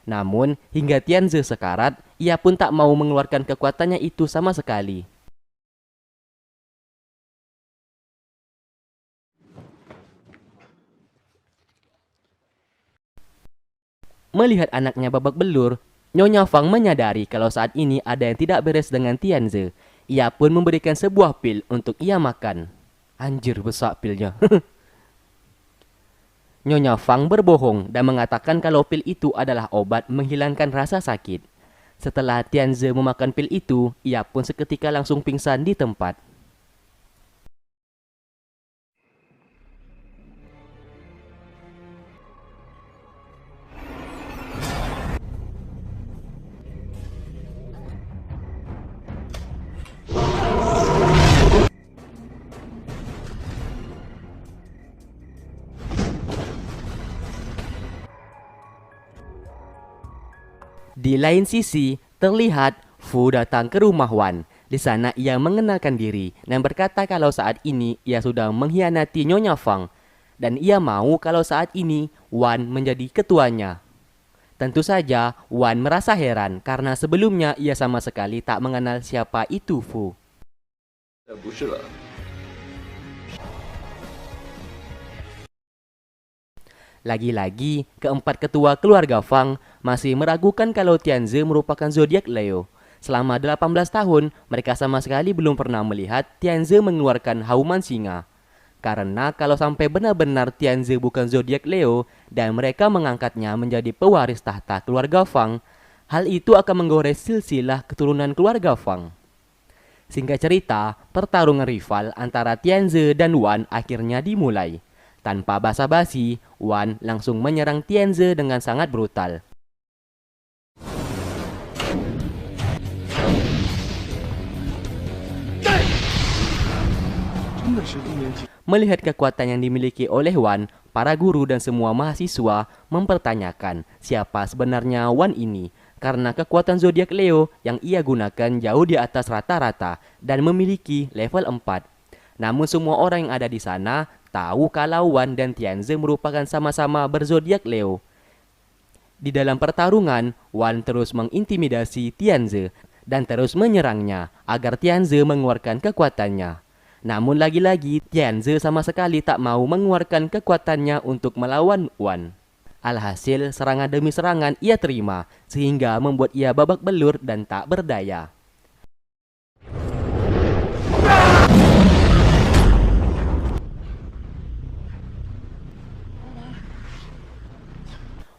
Namun, hingga Tianze sekarat, ia pun tak mau mengeluarkan kekuatannya itu sama sekali. Melihat anaknya babak belur, Nyonya Fang menyadari kalau saat ini ada yang tidak beres dengan Tianze. Ia pun memberikan sebuah pil untuk ia makan. Anjir, besar pilnya. Nyonya Fang berbohong dan mengatakan kalau pil itu adalah obat menghilangkan rasa sakit. Setelah Tianze memakan pil itu, ia pun seketika langsung pingsan di tempat. Di lain sisi, terlihat Fu datang ke rumah Wan. Di sana ia mengenalkan diri dan berkata kalau saat ini ia sudah mengkhianati Nyonya Fang. Dan ia mau kalau saat ini Wan menjadi ketuanya. Tentu saja Wan merasa heran karena sebelumnya ia sama sekali tak mengenal siapa itu Fu. Lagi-lagi, keempat ketua keluarga Fang masih meragukan kalau Tianze merupakan zodiak Leo. Selama 18 tahun, mereka sama sekali belum pernah melihat Tianze mengeluarkan hauman singa. Karena kalau sampai benar-benar Tianze bukan zodiak Leo dan mereka mengangkatnya menjadi pewaris tahta keluarga Fang, hal itu akan menggores silsilah keturunan keluarga Fang. Singkat cerita, pertarungan rival antara Tianze dan Wan akhirnya dimulai. Tanpa basa-basi, Wan langsung menyerang Tianze dengan sangat brutal. Melihat kekuatan yang dimiliki oleh Wan, para guru dan semua mahasiswa mempertanyakan siapa sebenarnya Wan ini, karena kekuatan zodiak Leo yang ia gunakan jauh di atas rata-rata dan memiliki level 4. Namun semua orang yang ada di sana tahu kalau Wan dan Tianze merupakan sama-sama berzodiak Leo. Di dalam pertarungan, Wan terus mengintimidasi Tianze dan terus menyerangnya agar Tianze mengeluarkan kekuatannya. Namun lagi-lagi Tianze sama sekali tak mau mengeluarkan kekuatannya untuk melawan Wan. Alhasil serangan demi serangan ia terima sehingga membuat ia babak belur dan tak berdaya.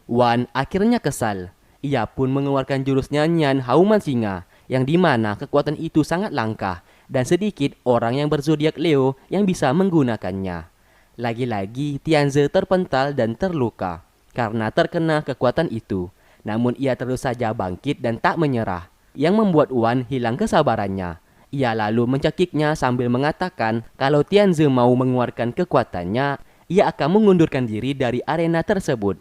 Wan akhirnya kesal. Ia pun mengeluarkan jurus nyanyian hauman singa, yang dimana kekuatan itu sangat langka dan sedikit orang yang berzodiak Leo yang bisa menggunakannya. Lagi-lagi Tianze terpental dan terluka karena terkena kekuatan itu. Namun ia terus saja bangkit dan tak menyerah, yang membuat Wan hilang kesabarannya. Ia lalu mencekiknya sambil mengatakan kalau Tianze mau mengeluarkan kekuatannya, ia akan mengundurkan diri dari arena tersebut.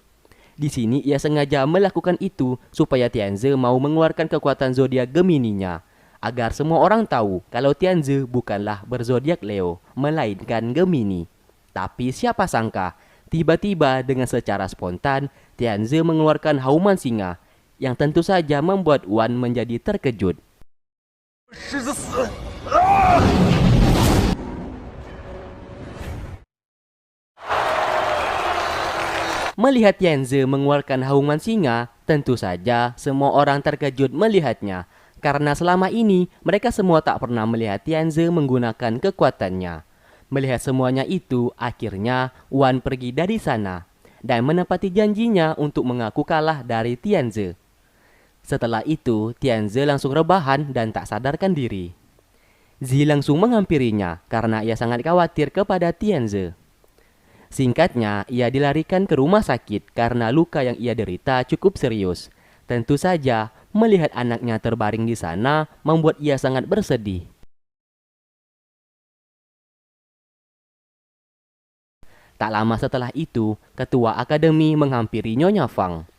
Di sini ia sengaja melakukan itu supaya Tianze mau mengeluarkan kekuatan zodiak Gemininya, agar semua orang tahu kalau Tianze bukanlah berzodiak Leo, melainkan Gemini. Tapi siapa sangka, tiba-tiba dengan secara spontan Tianze mengeluarkan hauman singa, yang tentu saja membuat Wan menjadi terkejut. Melihat Tianze mengeluarkan hauman singa, tentu saja semua orang terkejut melihatnya, karena selama ini mereka semua tak pernah melihat Tianze menggunakan kekuatannya. Melihat semuanya itu, akhirnya Wan pergi dari sana dan menepati janjinya untuk mengaku kalah dari Tianze. Setelah itu, Tianze langsung rebahan dan tak sadarkan diri. Zi langsung menghampirinya karena ia sangat khawatir kepada Tianze. Singkatnya, ia dilarikan ke rumah sakit karena luka yang ia derita cukup serius. Tentu saja, melihat anaknya terbaring di sana membuat ia sangat bersedih. Tak lama setelah itu, ketua akademi menghampiri Nyonya Fang.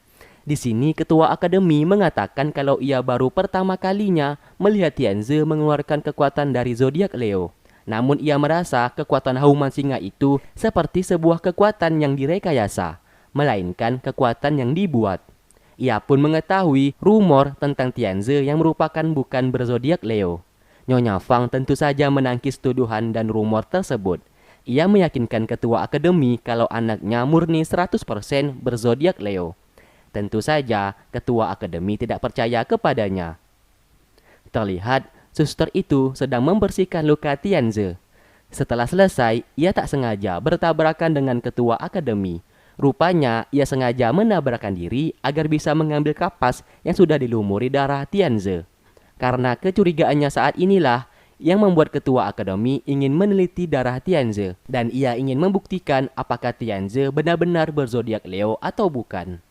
Di sini ketua akademi mengatakan kalau ia baru pertama kalinya melihat Tianze mengeluarkan kekuatan dari zodiak Leo. Namun ia merasa kekuatan hauman singa itu seperti sebuah kekuatan yang direkayasa, melainkan kekuatan yang dibuat. Ia pun mengetahui rumor tentang Tianze yang merupakan bukan berzodiak Leo. Nyonya Fang tentu saja menangkis tuduhan dan rumor tersebut. Ia meyakinkan ketua akademi kalau anaknya murni 100% berzodiak Leo. Tentu saja ketua akademi tidak percaya kepadanya. Terlihat suster itu sedang membersihkan luka Tianze. Setelah selesai, ia tak sengaja bertabrakan dengan ketua akademi. Rupanya, ia sengaja menabrakkan diri agar bisa mengambil kapas yang sudah dilumuri darah Tianze. Karena kecurigaannya saat inilah yang membuat ketua akademi ingin meneliti darah Tianze. Dan ia ingin membuktikan apakah Tianze benar-benar berzodiak Leo atau bukan.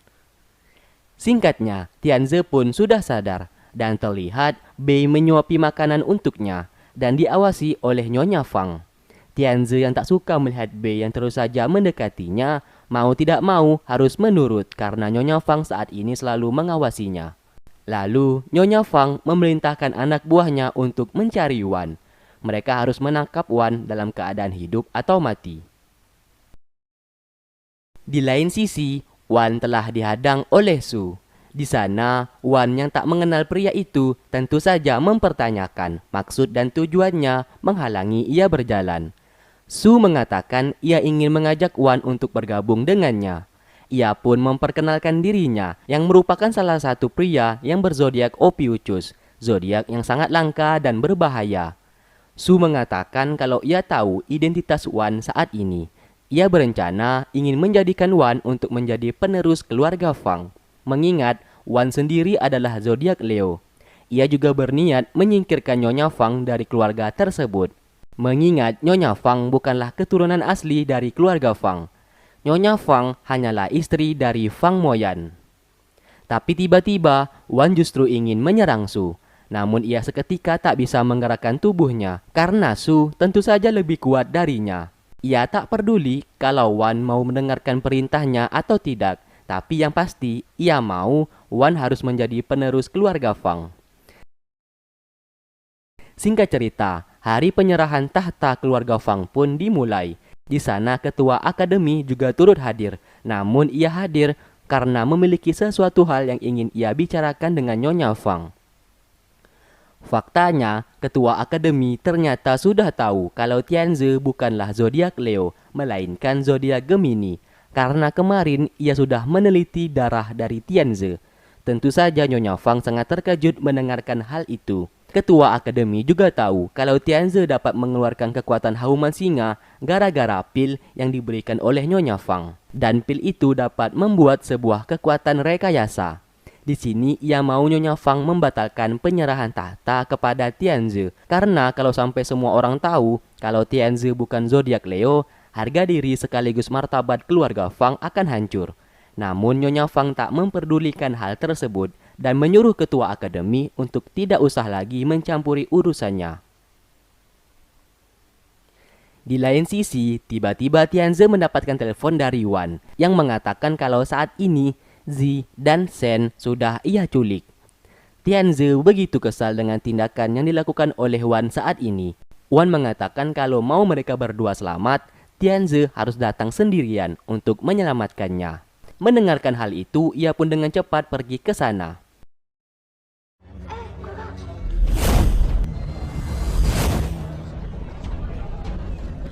Singkatnya, Tianze pun sudah sadar. Dan terlihat Bei menyuapi makanan untuknya dan diawasi oleh Nyonya Fang. Tianze yang tak suka melihat Bei yang terus saja mendekatinya, mau tidak mau harus menurut karena Nyonya Fang saat ini selalu mengawasinya. Lalu Nyonya Fang memerintahkan anak buahnya untuk mencari Wan. Mereka harus menangkap Wan dalam keadaan hidup atau mati. Di lain sisi, Wan telah dihadang oleh Su. Di sana, Wan yang tak mengenal pria itu tentu saja mempertanyakan maksud dan tujuannya menghalangi ia berjalan. Su mengatakan ia ingin mengajak Wan untuk bergabung dengannya. Ia pun memperkenalkan dirinya yang merupakan salah satu pria yang berzodiak Ophiuchus, zodiak yang sangat langka dan berbahaya. Su mengatakan kalau ia tahu identitas Wan saat ini. Ia berencana ingin menjadikan Wan untuk menjadi penerus keluarga Fang. Mengingat Wan sendiri adalah zodiak Leo. Ia juga berniat menyingkirkan Nyonya Fang dari keluarga tersebut. Mengingat Nyonya Fang bukanlah keturunan asli dari keluarga Fang. Nyonya Fang hanyalah istri dari Fang Moyan. Tapi tiba-tiba Wan justru ingin menyerang Su. Namun ia seketika tak bisa menggerakkan tubuhnya karena Su tentu saja lebih kuat darinya. Ia tak peduli kalau Wan mau mendengarkan perintahnya atau tidak. Tapi yang pasti ia mau Wan harus menjadi penerus keluarga Fang. Singkat cerita, hari penyerahan tahta keluarga Fang pun dimulai. Di sana ketua akademi juga turut hadir. Namun ia hadir karena memiliki sesuatu hal yang ingin ia bicarakan dengan Nyonya Fang. Faktanya, ketua akademi ternyata sudah tahu kalau Tianzi bukanlah zodiak Leo, melainkan zodiak Gemini. Karena kemarin ia sudah meneliti darah dari Tianzi. Tentu saja Nyonya Fang sangat terkejut mendengarkan hal itu. Ketua akademi juga tahu kalau Tianzi dapat mengeluarkan kekuatan hauman singa gara-gara pil yang diberikan oleh Nyonya Fang. Dan pil itu dapat membuat sebuah kekuatan rekayasa. Di sini ia mau Nyonya Fang membatalkan penyerahan tahta kepada Tianzi. Karena kalau sampai semua orang tahu kalau Tianzi bukan zodiak Leo, harga diri sekaligus martabat keluarga Fang akan hancur. Namun Nyonya Fang tak memperdulikan hal tersebut dan menyuruh ketua akademi untuk tidak usah lagi mencampuri urusannya. Di lain sisi, tiba-tiba Tianzi mendapatkan telepon dari Wan yang mengatakan kalau saat ini Zi dan Shen sudah ia culik. Tianzi begitu kesal dengan tindakan yang dilakukan oleh Wan saat ini. Wan mengatakan kalau mau mereka berdua selamat, Tianzi harus datang sendirian untuk menyelamatkannya. Mendengarkan hal itu, ia pun dengan cepat pergi ke sana.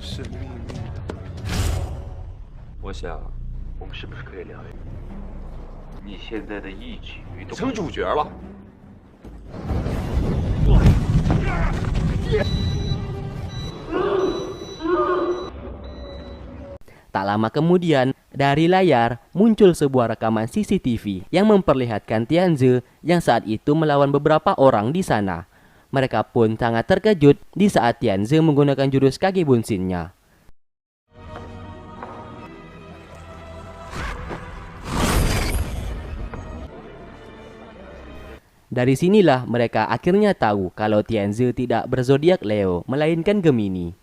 是秘密。
我想，我们是不是可以聊一聊你现在的一举一动？
成主角了。
Tak lama kemudian, dari layar muncul sebuah rekaman CCTV yang memperlihatkan Tianzi yang saat itu melawan beberapa orang di sana. Mereka pun sangat terkejut di saat Tianzi menggunakan jurus Kage Bunshin-nya. Dari sinilah mereka akhirnya tahu kalau Tianzi tidak berzodiak Leo, melainkan Gemini.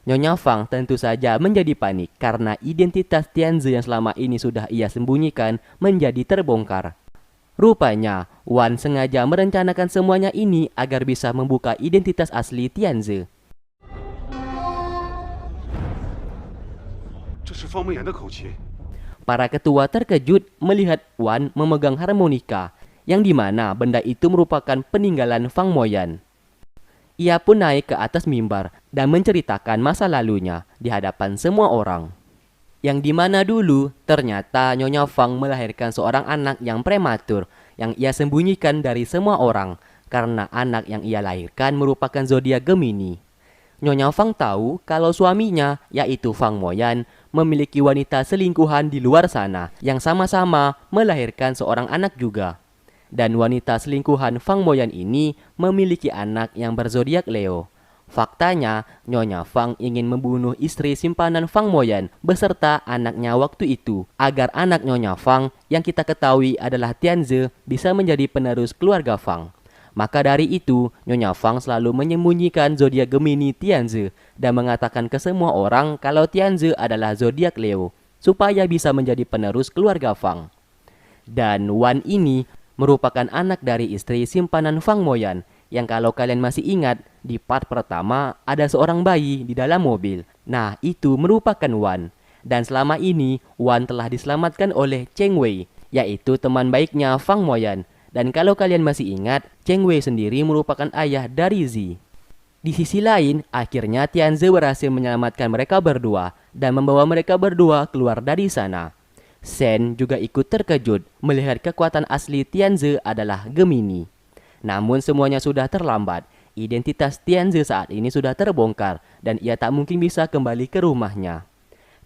Nyonya Fang tentu saja menjadi panik karena identitas Tianzi yang selama ini sudah ia sembunyikan menjadi terbongkar. Rupanya, Wan sengaja merencanakan semuanya ini agar bisa membuka identitas asli Tianzi.
这是方梦妍的口琴。
Para ketua terkejut melihat Wan memegang harmonika, yang dimana benda itu merupakan peninggalan Fang Moyan. Ia pun naik ke atas mimbar dan menceritakan masa lalunya di hadapan semua orang. Yang dimana dulu ternyata Nyonya Fang melahirkan seorang anak yang prematur yang ia sembunyikan dari semua orang karena anak yang ia lahirkan merupakan zodiak Gemini. Nyonya Fang tahu kalau suaminya yaitu Fang Moyan memiliki wanita selingkuhan di luar sana yang sama-sama melahirkan seorang anak juga. Dan wanita selingkuhan Fang Moyan ini memiliki anak yang berzodiak Leo. Faktanya, Nyonya Fang ingin membunuh istri simpanan Fang Moyan beserta anaknya waktu itu agar anak Nyonya Fang yang kita ketahui adalah Tianzi bisa menjadi penerus keluarga Fang. Maka dari itu, Nyonya Fang selalu menyembunyikan zodiak Gemini Tianzi dan mengatakan ke semua orang kalau Tianzi adalah zodiak Leo supaya bisa menjadi penerus keluarga Fang. Dan Wan ini merupakan anak dari istri simpanan Fang Moyan yang kalau kalian masih ingat di part pertama ada seorang bayi di dalam mobil. Nah, itu merupakan Wan. Dan selama ini Wan telah diselamatkan oleh Cheng Wei, yaitu teman baiknya Fang Moyan. Dan kalau kalian masih ingat, Cheng Wei sendiri merupakan ayah dari Zi. Di sisi lain, akhirnya Tianzi berhasil menyelamatkan mereka berdua dan membawa mereka berdua keluar dari sana. Sen juga ikut terkejut melihat kekuatan asli Tianze adalah Gemini. Namun semuanya sudah terlambat. Identitas Tianze saat ini sudah terbongkar dan ia tak mungkin bisa kembali ke rumahnya.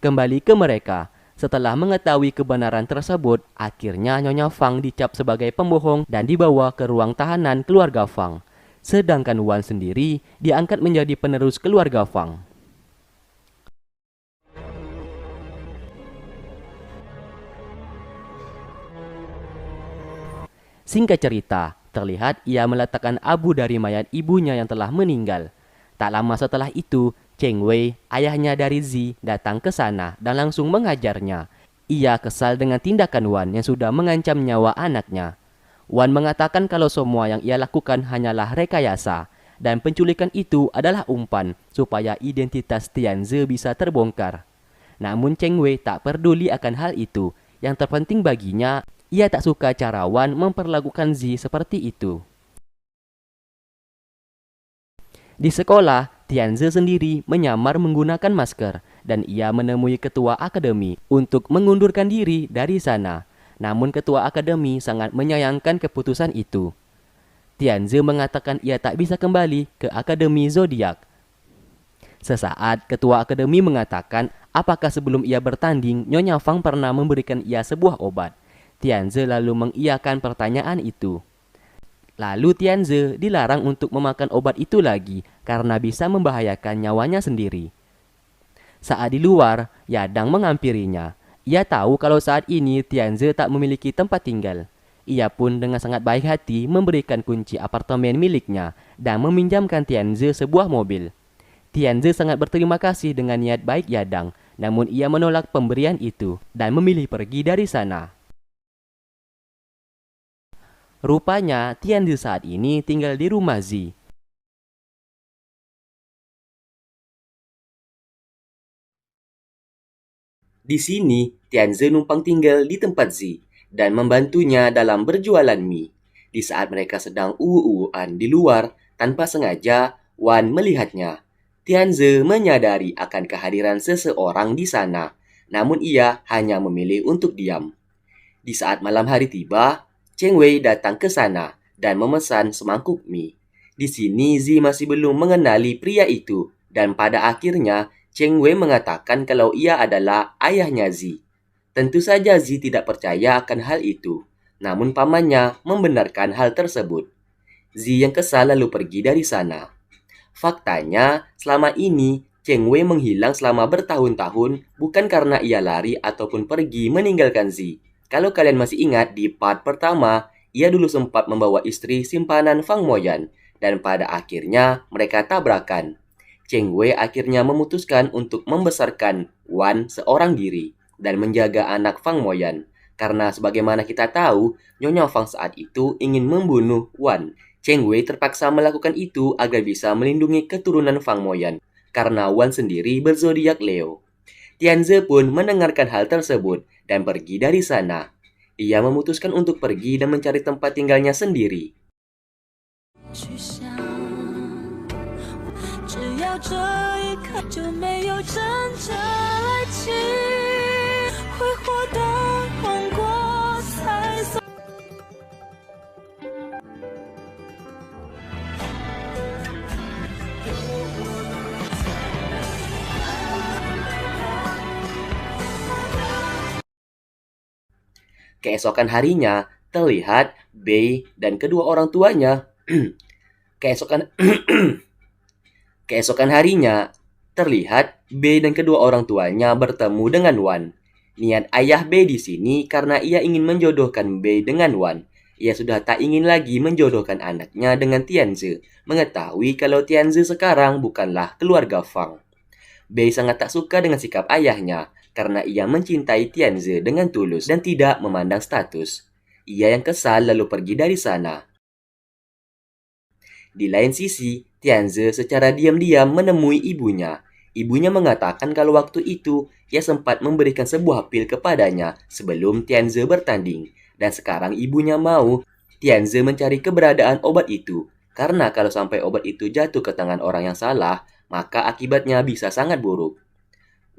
Kembali ke mereka. Setelah mengetahui kebenaran tersebut, akhirnya Nyonya Fang dicap sebagai pembohong dan dibawa ke ruang tahanan keluarga Fang. Sedangkan Wan sendiri diangkat menjadi penerus keluarga Fang. Singkat cerita, terlihat ia meletakkan abu dari mayat ibunya yang telah meninggal. Tak lama setelah itu, Cheng Wei, ayahnya dari Zi, datang ke sana dan langsung menghajarnya. Ia kesal dengan tindakan Wan yang sudah mengancam nyawa anaknya. Wan mengatakan kalau semua yang ia lakukan hanyalah rekayasa dan penculikan itu adalah umpan supaya identitas Tianze bisa terbongkar. Namun Cheng Wei tak peduli akan hal itu. Yang terpenting baginya, ia tak suka cara Wan memperlakukan Zi seperti itu. Di sekolah, Tianze sendiri menyamar menggunakan masker dan ia menemui ketua akademi untuk mengundurkan diri dari sana. Namun ketua akademi sangat menyayangkan keputusan itu. Tianze mengatakan ia tak bisa kembali ke Akademi Zodiak. Sesaat ketua akademi mengatakan apakah sebelum ia bertanding Nyonya Fang pernah memberikan ia sebuah obat. Tianze lalu mengiyakan pertanyaan itu. Lalu Tianze dilarang untuk memakan obat itu lagi karena bisa membahayakan nyawanya sendiri. Saat di luar, Yadang menghampirinya. Ia tahu kalau saat ini Tianze tak memiliki tempat tinggal. Ia pun dengan sangat baik hati memberikan kunci apartemen miliknya dan meminjamkan Tianze sebuah mobil. Tianze sangat berterima kasih dengan niat baik Yadang, namun ia menolak pemberian itu dan memilih pergi dari sana. Rupanya Tianze saat ini tinggal di rumah Zi. Di sini, Tianze numpang tinggal di tempat Zi dan membantunya dalam berjualan mie. Di saat mereka sedang uwu-uwuan di luar, tanpa sengaja, Wan melihatnya. Tianze menyadari akan kehadiran seseorang di sana, namun ia hanya memilih untuk diam. Di saat malam hari tiba, Cheng Wei datang ke sana dan memesan semangkuk mie. Di sini Zi masih belum mengenali pria itu dan pada akhirnya Cheng Wei mengatakan kalau ia adalah ayahnya Zi. Tentu saja Zi tidak percaya akan hal itu, namun pamannya membenarkan hal tersebut. Zi yang kesal lalu pergi dari sana. Faktanya, selama ini Cheng Wei menghilang selama bertahun-tahun bukan karena ia lari ataupun pergi meninggalkan Zi. Kalau kalian masih ingat di part pertama, ia dulu sempat membawa istri simpanan Fang Moyan dan pada akhirnya mereka tabrakan. Cheng Wei akhirnya memutuskan untuk membesarkan Wan seorang diri dan menjaga anak Fang Moyan. Karena sebagaimana kita tahu, Nyonya Fang saat itu ingin membunuh Wan. Cheng Wei terpaksa melakukan itu agar bisa melindungi keturunan Fang Moyan karena Wan sendiri berzodiak Leo. Tianze pun mendengarkan hal tersebut dan pergi dari sana. Ia memutuskan untuk pergi dan mencari tempat tinggalnya sendiri. Keesokan harinya, terlihat Bei dan kedua orang tuanya. Keesokan harinya, terlihat Bei dan kedua orang tuanya bertemu dengan Wan. Niat ayah Bei di sini karena ia ingin menjodohkan Bei dengan Wan. Ia sudah tak ingin lagi menjodohkan anaknya dengan Tianze, mengetahui kalau Tianze sekarang bukanlah keluarga Fang. Bei sangat tak suka dengan sikap ayahnya, karena ia mencintai Tianze dengan tulus dan tidak memandang status. Ia yang kesal lalu pergi dari sana. Di lain sisi, Tianze secara diam-diam menemui ibunya. Ibunya mengatakan kalau waktu itu ia sempat memberikan sebuah pil kepadanya sebelum Tianze bertanding. Dan sekarang ibunya mau Tianze mencari keberadaan obat itu. Karena kalau sampai obat itu jatuh ke tangan orang yang salah, maka akibatnya bisa sangat buruk.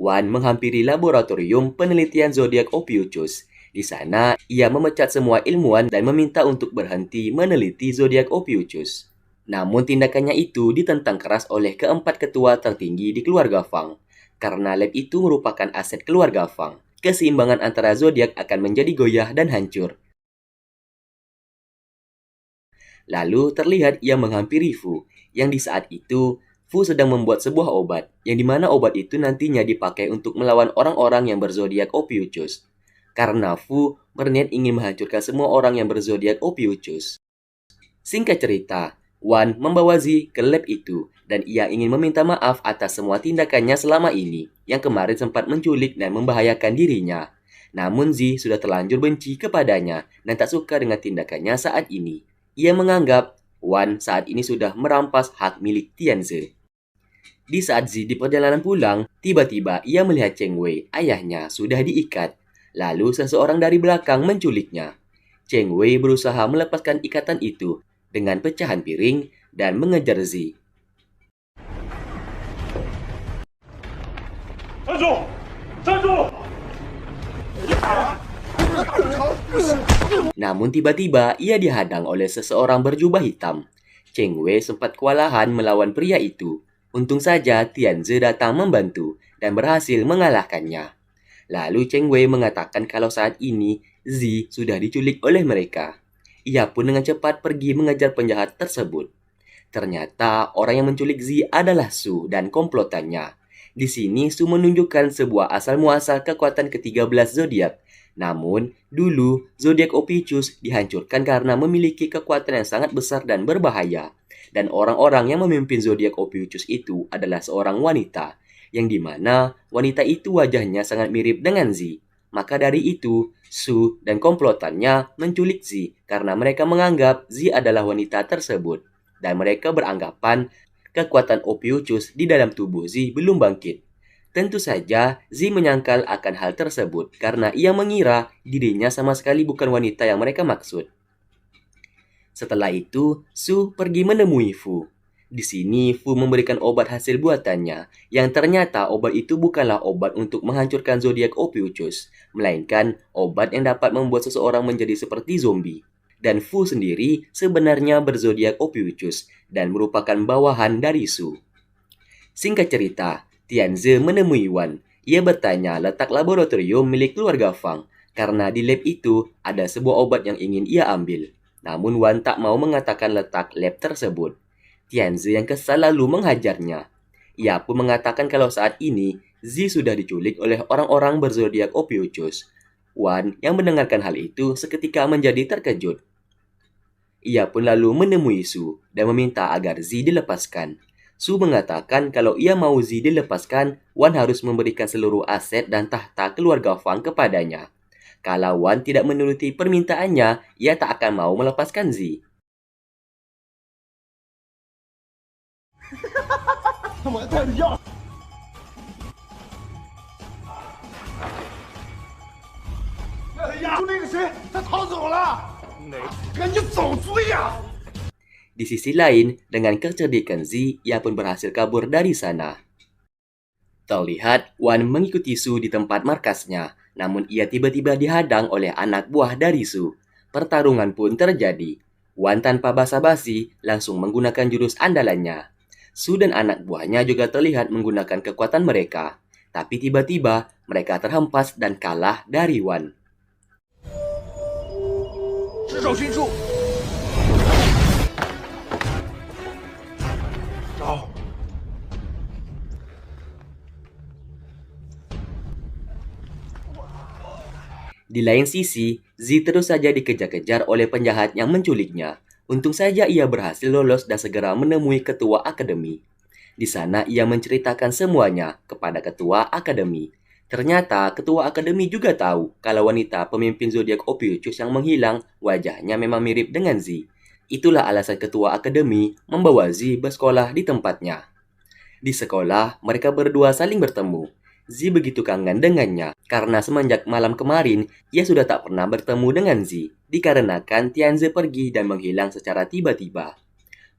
Wan menghampiri laboratorium penelitian zodiak Ophiuchus. Di sana, ia memecat semua ilmuwan dan meminta untuk berhenti meneliti zodiak Ophiuchus. Namun tindakannya itu ditentang keras oleh keempat ketua tertinggi di keluarga Fang. Karena lab itu merupakan aset keluarga Fang, keseimbangan antara zodiak akan menjadi goyah dan hancur. Lalu terlihat ia menghampiri Fu, yang di saat itu Fu sedang membuat sebuah obat, yang dimana obat itu nantinya dipakai untuk melawan orang-orang yang berzodiak Ophiuchus. Karena Fu berniat ingin menghancurkan semua orang yang berzodiak Ophiuchus. Singkat cerita, Wan membawa Zi ke lab itu, dan ia ingin meminta maaf atas semua tindakannya selama ini, yang kemarin sempat menculik dan membahayakan dirinya. Namun Zi sudah terlanjur benci kepadanya, dan tak suka dengan tindakannya saat ini. Ia menganggap Wan saat ini sudah merampas hak milik Tianze. Di saat Zi di perjalanan pulang, tiba-tiba ia melihat Cheng Wei, ayahnya, sudah diikat. Lalu seseorang dari belakang menculiknya. Cheng Wei berusaha melepaskan ikatan itu dengan pecahan piring dan mengejar Zi. Namun tiba-tiba ia dihadang oleh seseorang berjubah hitam. Cheng Wei sempat kewalahan melawan pria itu. Untung saja Tianze datang membantu dan berhasil mengalahkannya. Lalu Cheng Wei mengatakan kalau saat ini Zi sudah diculik oleh mereka. Ia pun dengan cepat pergi mengejar penjahat tersebut. Ternyata orang yang menculik Zi adalah Su dan komplotannya. Di sini Su menunjukkan sebuah asal-muasal kekuatan ke-13 zodiak. Namun, dulu zodiak Ophiuchus dihancurkan karena memiliki kekuatan yang sangat besar dan berbahaya. Dan orang-orang yang memimpin zodiak Ophiuchus itu adalah seorang wanita, yang dimana wanita itu wajahnya sangat mirip dengan Zi. Maka dari itu, Su dan komplotannya menculik Zi karena mereka menganggap Zi adalah wanita tersebut. Dan mereka beranggapan kekuatan Ophiuchus di dalam tubuh Zi belum bangkit. Tentu saja, Zi menyangkal akan hal tersebut karena ia mengira dirinya sama sekali bukan wanita yang mereka maksud. Setelah itu, Su pergi menemui Fu. Di sini, Fu memberikan obat hasil buatannya, yang ternyata obat itu bukanlah obat untuk menghancurkan zodiak Ophiuchus, melainkan obat yang dapat membuat seseorang menjadi seperti zombie. Dan Fu sendiri sebenarnya berzodiak Ophiuchus dan merupakan bawahan dari Su. Singkat cerita, Tianze menemui Wan. Ia bertanya letak laboratorium milik keluarga Fang, karena di lab itu ada sebuah obat yang ingin ia ambil. Namun Wan tak mau mengatakan letak lab tersebut. Tianze yang kesal lalu menghajarnya. Ia pun mengatakan kalau saat ini Zi sudah diculik oleh orang-orang berzodiak Ophiuchus. Wan yang mendengarkan hal itu seketika menjadi terkejut. Ia pun lalu menemui Su dan meminta agar Zi dilepaskan. Su mengatakan kalau ia mau Zi dilepaskan, Wan harus memberikan seluruh aset dan tahta keluarga Fang kepadanya. Kalau Wan tidak menuruti permintaannya, ia tak akan mau melepaskan Zi.
我带着药。就那个谁，他逃走了。赶紧走，追呀！
Di sisi lain, dengan kecerdikan Zi, ia pun berhasil kabur dari sana. Terlihat, Wan mengikuti Su di tempat markasnya, namun ia tiba-tiba dihadang oleh anak buah dari Su. Pertarungan pun terjadi. Wan tanpa basa-basi langsung menggunakan jurus andalannya. Su dan anak buahnya juga terlihat menggunakan kekuatan mereka. Tapi tiba-tiba mereka terhempas dan kalah dari Wan.
只手迅速，找。
Di lain sisi, Zi terus saja dikejar-kejar oleh penjahat yang menculiknya. Untung saja ia berhasil lolos dan segera menemui ketua akademi. Di sana ia menceritakan semuanya kepada ketua akademi. Ternyata ketua akademi juga tahu kalau wanita pemimpin zodiak Ophiuchus yang menghilang wajahnya memang mirip dengan Zi. Itulah alasan ketua akademi membawa Zi bersekolah di tempatnya. Di sekolah, mereka berdua saling bertemu. Zi begitu kangen dengannya karena semenjak malam kemarin ia sudah tak pernah bertemu dengan Zi dikarenakan Tianze pergi dan menghilang secara tiba-tiba.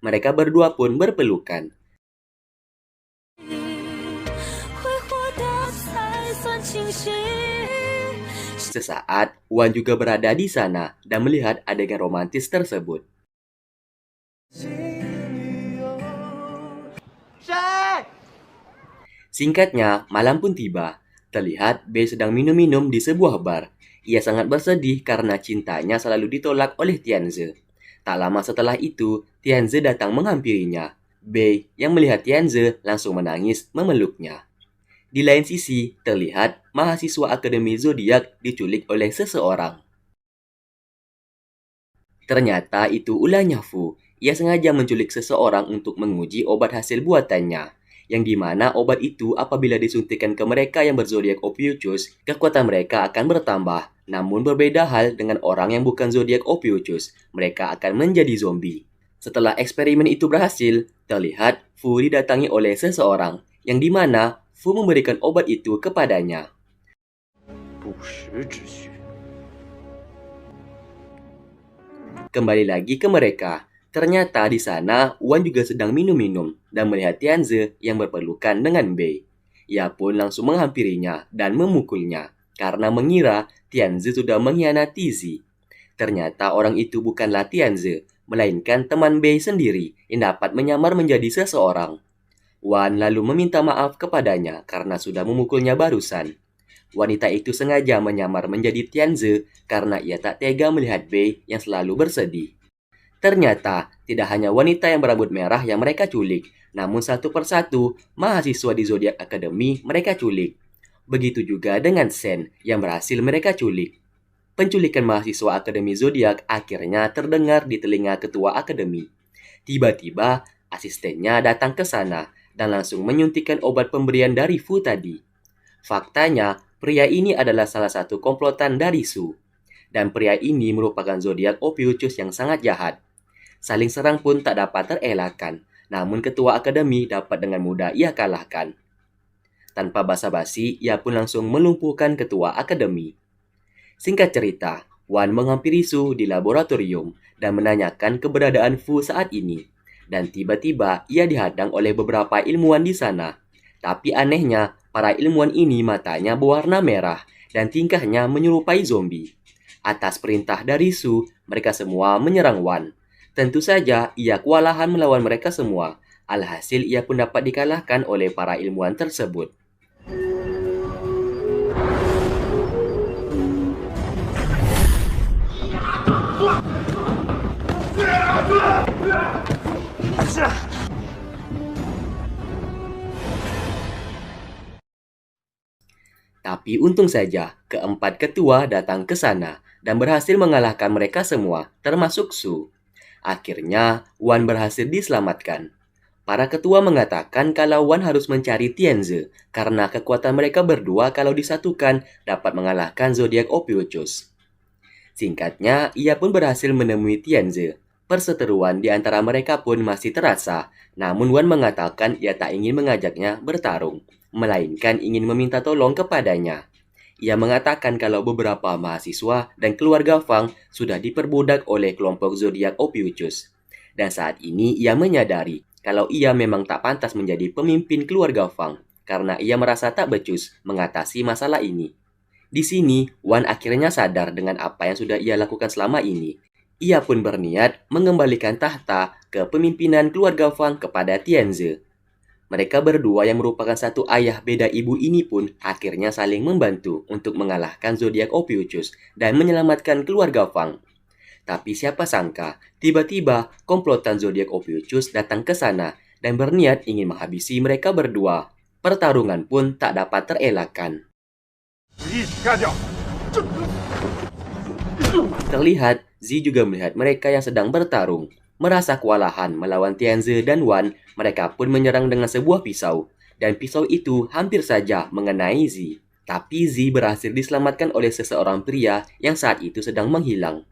Mereka berdua pun berpelukan. Sesaat, Wan juga berada di sana dan melihat adegan romantis tersebut. Singkatnya, malam pun tiba. Terlihat Bei sedang minum-minum di sebuah bar. Ia sangat bersedih karena cintanya selalu ditolak oleh Tianze. Tak lama setelah itu, Tianze datang menghampirinya. Bei yang melihat Tianze langsung menangis memeluknya. Di lain sisi, terlihat mahasiswa Akademi Zodiak diculik oleh seseorang. Ternyata itu ulahnya Fu. Ia sengaja menculik seseorang untuk menguji obat hasil buatannya, yang dimana obat itu apabila disuntikkan ke mereka yang berzodiak Ophiuchus, kekuatan mereka akan bertambah. Namun berbeda hal dengan orang yang bukan zodiak Ophiuchus, mereka akan menjadi zombie. Setelah eksperimen itu berhasil, terlihat Fu didatangi oleh seseorang, yang dimana Fu memberikan obat itu kepadanya. Kembali lagi ke mereka. Ternyata di sana Wan juga sedang minum-minum dan melihat Tianze yang berpelukan dengan Bei. Ia pun langsung menghampirinya dan memukulnya karena mengira Tianze sudah mengkhianati Zi. Ternyata orang itu bukanlah Tianze, melainkan teman Bei sendiri yang dapat menyamar menjadi seseorang. Wan lalu meminta maaf kepadanya karena sudah memukulnya barusan. Wanita itu sengaja menyamar menjadi Tianze karena ia tak tega melihat Bei yang selalu bersedih. Ternyata tidak hanya wanita yang berambut merah yang mereka culik, namun satu persatu mahasiswa di Zodiac Academy mereka culik. Begitu juga dengan Shen yang berhasil mereka culik. Penculikan mahasiswa Akademi Zodiac akhirnya terdengar di telinga ketua akademi. Tiba-tiba asistennya datang ke sana dan langsung menyuntikkan obat pemberian dari Fu tadi. Faktanya, pria ini adalah salah satu komplotan dari Su. Dan pria ini merupakan zodiak Ophiuchus yang sangat jahat. Saling serang pun tak dapat terelakkan, namun ketua akademi dapat dengan mudah ia kalahkan. Tanpa basa-basi, ia pun langsung melumpuhkan ketua akademi. Singkat cerita, Wan menghampiri Su di laboratorium dan menanyakan keberadaan Fu saat ini. Dan tiba-tiba ia dihadang oleh beberapa ilmuwan di sana. Tapi anehnya, para ilmuwan ini matanya berwarna merah dan tingkahnya menyerupai zombie. Atas perintah dari Su, mereka semua menyerang Wan. Tentu saja ia kewalahan melawan mereka semua. Alhasil ia pun dapat dikalahkan oleh para ilmuwan tersebut. Tapi untung saja, keempat ketua datang ke sana dan berhasil mengalahkan mereka semua, termasuk Su. Akhirnya, Wan berhasil diselamatkan. Para ketua mengatakan kalau Wan harus mencari Tianze, karena kekuatan mereka berdua kalau disatukan dapat mengalahkan zodiak Ophiuchus. Singkatnya, ia pun berhasil menemui Tianze. Perseteruan di antara mereka pun masih terasa, namun Wan mengatakan ia tak ingin mengajaknya bertarung, melainkan ingin meminta tolong kepadanya. Ia mengatakan kalau beberapa mahasiswa dan keluarga Fang sudah diperbudak oleh kelompok zodiak Ophiuchus. Dan saat ini ia menyadari kalau ia memang tak pantas menjadi pemimpin keluarga Fang karena ia merasa tak becus mengatasi masalah ini. Di sini, Wan akhirnya sadar dengan apa yang sudah ia lakukan selama ini. Ia pun berniat mengembalikan tahta kepemimpinan keluarga Fang kepada Tianze. Mereka berdua yang merupakan satu ayah beda ibu ini pun akhirnya saling membantu untuk mengalahkan zodiak Ophiuchus dan menyelamatkan keluarga Fang. Tapi siapa sangka, tiba-tiba komplotan zodiak Ophiuchus datang ke sana dan berniat ingin menghabisi mereka berdua. Pertarungan pun tak dapat terelakkan. Terlihat, Zi juga melihat mereka yang sedang bertarung. Merasa kewalahan melawan Tianze dan Wan, mereka pun menyerang dengan sebuah pisau. Dan pisau itu hampir saja mengenai Zi. Tapi Zi berhasil diselamatkan oleh seseorang pria yang saat itu sedang menghilang.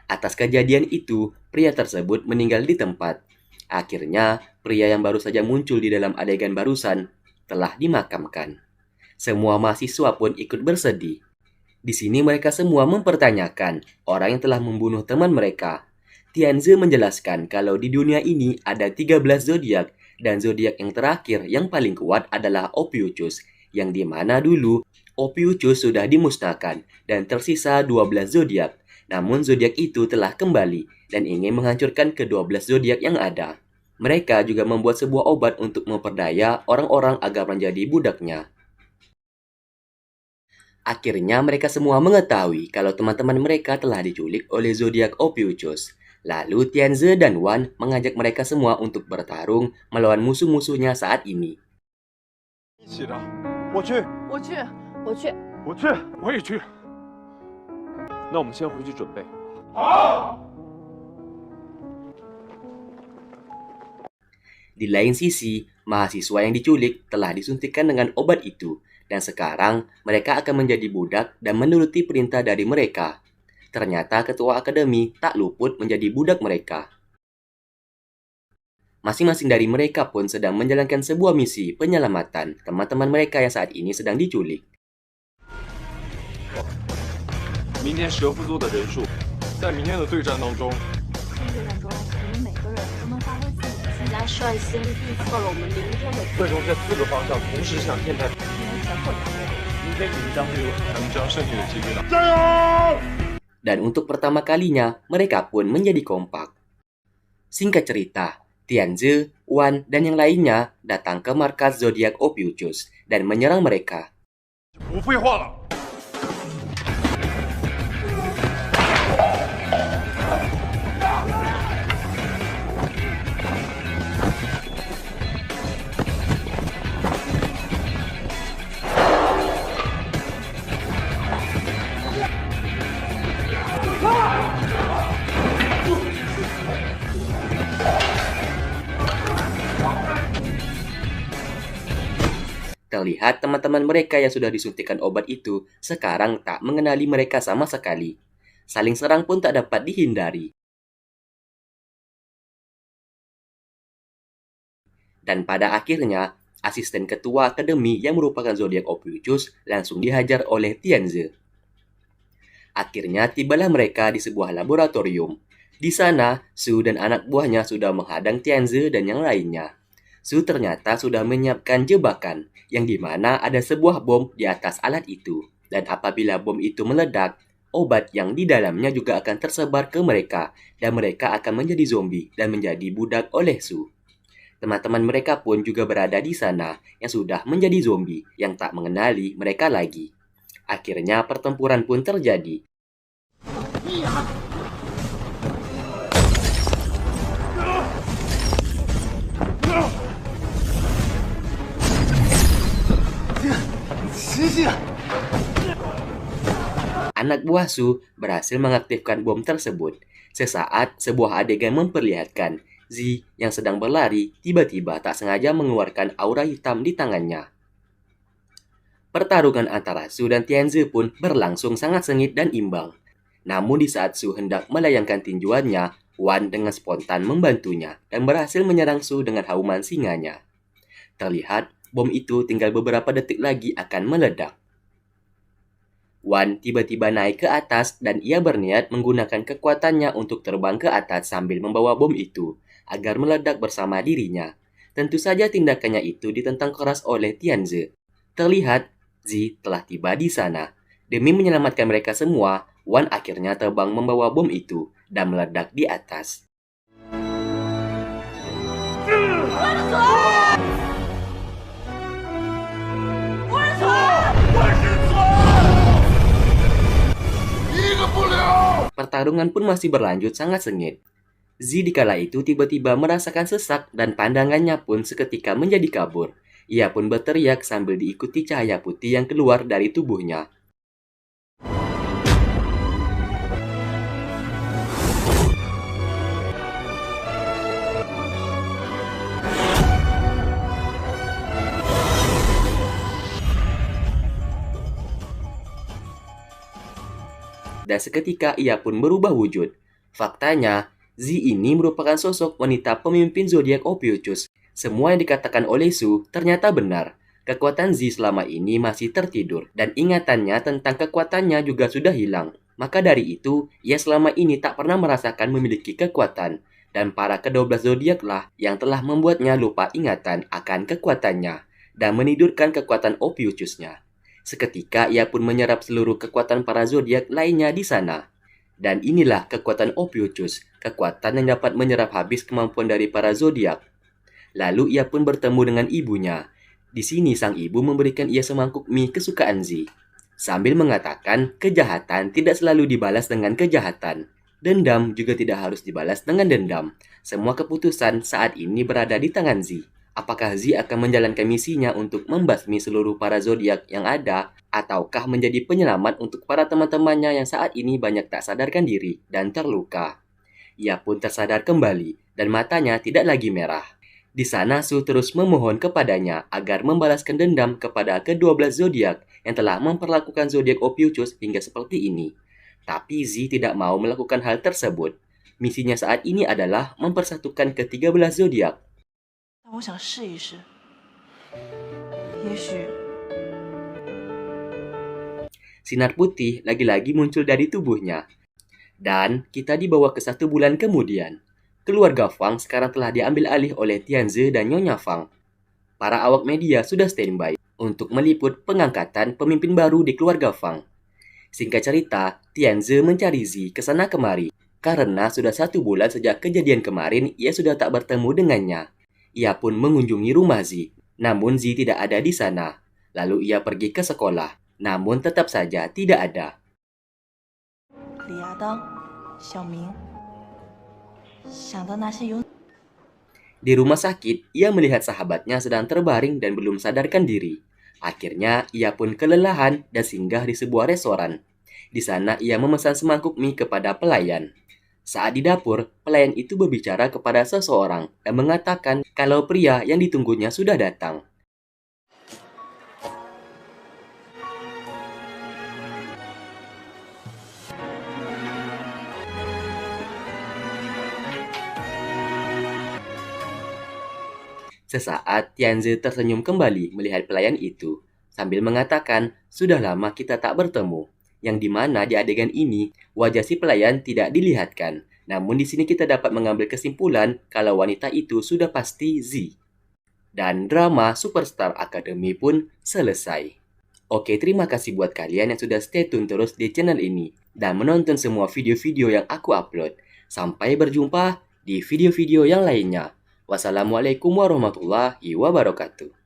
Atas kejadian itu, pria tersebut meninggal di tempat. Akhirnya, pria yang baru saja muncul di dalam adegan barusan telah dimakamkan. Semua mahasiswa pun ikut bersedih. Di sini mereka semua mempertanyakan orang yang telah membunuh teman mereka. Tianzi menjelaskan kalau di dunia ini ada 13 zodiak dan zodiak yang terakhir yang paling kuat adalah Ophiuchus, yang dimana dulu Ophiuchus sudah dimusnahkan dan tersisa 12 zodiak. Namun zodiak itu telah kembali dan ingin menghancurkan ke-12 zodiak yang ada. Mereka juga membuat sebuah obat untuk memperdaya orang-orang agar menjadi budaknya. Akhirnya mereka semua mengetahui kalau teman-teman mereka telah diculik oleh zodiak Ophiuchus. Lalu Tianzi dan Wan mengajak mereka semua untuk bertarung melawan musuh-musuhnya saat ini.
一起的，我去，
我去，我去。
我去，我也去。
那我们先回去准备。
Di lain sisi, mahasiswa yang diculik telah disuntikkan dengan obat itu, dan sekarang mereka akan menjadi budak dan menuruti perintah dari mereka. Ternyata ketua akademi tak luput menjadi budak mereka. Masing-masing dari mereka pun sedang menjalankan sebuah misi penyelamatan teman-teman mereka yang saat ini sedang diculik.
明天蛇夫座的人数，在明天的对战当中，
对战中，我们每个人都能发挥自己的最佳，率先预测了我们明天的
会从这4个方向同时向天台。
前后两位。
明天紧张会有咱们将胜利的几率大。
Dan untuk pertama kalinya, mereka pun menjadi kompak. Singkat cerita, Tianzi, Wan, dan yang lainnya datang ke markas zodiak Ophiuchus dan menyerang mereka.
不废话了。
Terlihat teman-teman mereka yang sudah disuntikan obat itu sekarang tak mengenali mereka sama sekali. Saling serang pun tak dapat dihindari. Dan pada akhirnya, asisten ketua akademi yang merupakan zodiak Ophiuchus langsung dihajar oleh Tianzi. Akhirnya tibalah mereka di sebuah laboratorium. Di sana, Su dan anak buahnya sudah menghadang Tianzi dan yang lainnya. Su ternyata sudah menyiapkan jebakan, yang dimana ada sebuah bom di atas alat itu. Dan apabila bom itu meledak, obat yang di dalamnya juga akan tersebar ke mereka, dan mereka akan menjadi zombie dan menjadi budak oleh Su. Teman-teman mereka pun juga berada di sana, yang sudah menjadi zombie, yang tak mengenali mereka lagi. Akhirnya pertempuran pun terjadi. Anak buah Su berhasil mengaktifkan bom tersebut. Sesaat, sebuah adegan memperlihatkan Zi yang sedang berlari tiba-tiba tak sengaja mengeluarkan aura hitam di tangannya. Pertarungan antara Su dan Tianzi pun berlangsung sangat sengit dan imbang. Namun di saat Su hendak melayangkan tinjuannya, Wan dengan spontan membantunya dan berhasil menyerang Su dengan hauman singanya. Terlihat bom itu tinggal beberapa detik lagi akan meledak. Wan tiba-tiba naik ke atas dan ia berniat menggunakan kekuatannya untuk terbang ke atas sambil membawa bom itu agar meledak bersama dirinya. Tentu saja tindakannya itu ditentang keras oleh Tianzi. Terlihat Zi telah tiba di sana. Demi menyelamatkan mereka semua, Wan akhirnya terbang membawa bom itu dan meledak di atas. Pertarungan pun masih berlanjut sangat sengit. Zi di kala itu tiba-tiba merasakan sesak dan pandangannya pun seketika menjadi kabur. Ia pun berteriak sambil diikuti cahaya putih yang keluar dari tubuhnya. Dan seketika ia pun berubah wujud. Faktanya, Z ini merupakan sosok wanita pemimpin zodiak Ophiuchus. Semua yang dikatakan oleh Su ternyata benar. Kekuatan Z selama ini masih tertidur dan ingatannya tentang kekuatannya juga sudah hilang. Maka dari itu, ia selama ini tak pernah merasakan memiliki kekuatan. Dan para ke-12 zodiaklah yang telah membuatnya lupa ingatan akan kekuatannya dan menidurkan kekuatan Ophiuchusnya. Seketika ia pun menyerap seluruh kekuatan para zodiak lainnya di sana. Dan inilah kekuatan Ophiuchus, kekuatan yang dapat menyerap habis kemampuan dari para zodiak. Lalu ia pun bertemu dengan ibunya. Di sini sang ibu memberikan ia semangkuk mie kesukaan Z. Sambil mengatakan kejahatan tidak selalu dibalas dengan kejahatan. Dendam juga tidak harus dibalas dengan dendam. Semua keputusan saat ini berada di tangan Z. Apakah Z akan menjalankan misinya untuk membasmi seluruh para zodiak yang ada, ataukah menjadi penyelamat untuk para teman-temannya yang saat ini banyak tak sadarkan diri dan terluka. Ia pun tersadar kembali dan matanya tidak lagi merah. Di sana Su terus memohon kepadanya agar membalaskan dendam kepada ke-12 zodiak yang telah memperlakukan zodiak Ophiuchus hingga seperti ini. Tapi Z tidak mau melakukan hal tersebut. Misinya saat ini adalah mempersatukan ke-13 zodiak. Sinar putih lagi-lagi muncul dari tubuhnya. Dan kita dibawa ke 1 bulan kemudian. Keluarga Fang sekarang telah diambil alih oleh Tianze dan Nyonya Fang. Para awak media sudah standby untuk meliput pengangkatan pemimpin baru di keluarga Fang. Singkat cerita, Tianze mencari Z ke sana kemari. Karena sudah 1 bulan sejak kejadian kemarin, ia sudah tak bertemu dengannya. Ia pun mengunjungi rumah Z. Namun Z tidak ada di sana. Lalu ia pergi ke sekolah. Namun tetap saja tidak ada. Di rumah sakit, ia melihat sahabatnya sedang terbaring dan belum sadarkan diri. Akhirnya, ia pun kelelahan dan singgah di sebuah restoran. Di sana, ia memesan semangkuk mie kepada pelayan. Saat di dapur, pelayan itu berbicara kepada seseorang dan mengatakan kalau pria yang ditunggunya sudah datang. Sesaat, Tianze tersenyum kembali melihat pelayan itu, sambil mengatakan, sudah lama kita tak bertemu, yang dimana di adegan ini, wajah si pelayan tidak dilihatkan. Namun di sini kita dapat mengambil kesimpulan kalau wanita itu sudah pasti Z. Dan drama Superstar Academy pun selesai. Oke, terima kasih buat kalian yang sudah stay tune terus di channel ini, dan menonton semua video-video yang aku upload. Sampai berjumpa di video-video yang lainnya. Wassalamualaikum warahmatullahi wabarakatuh.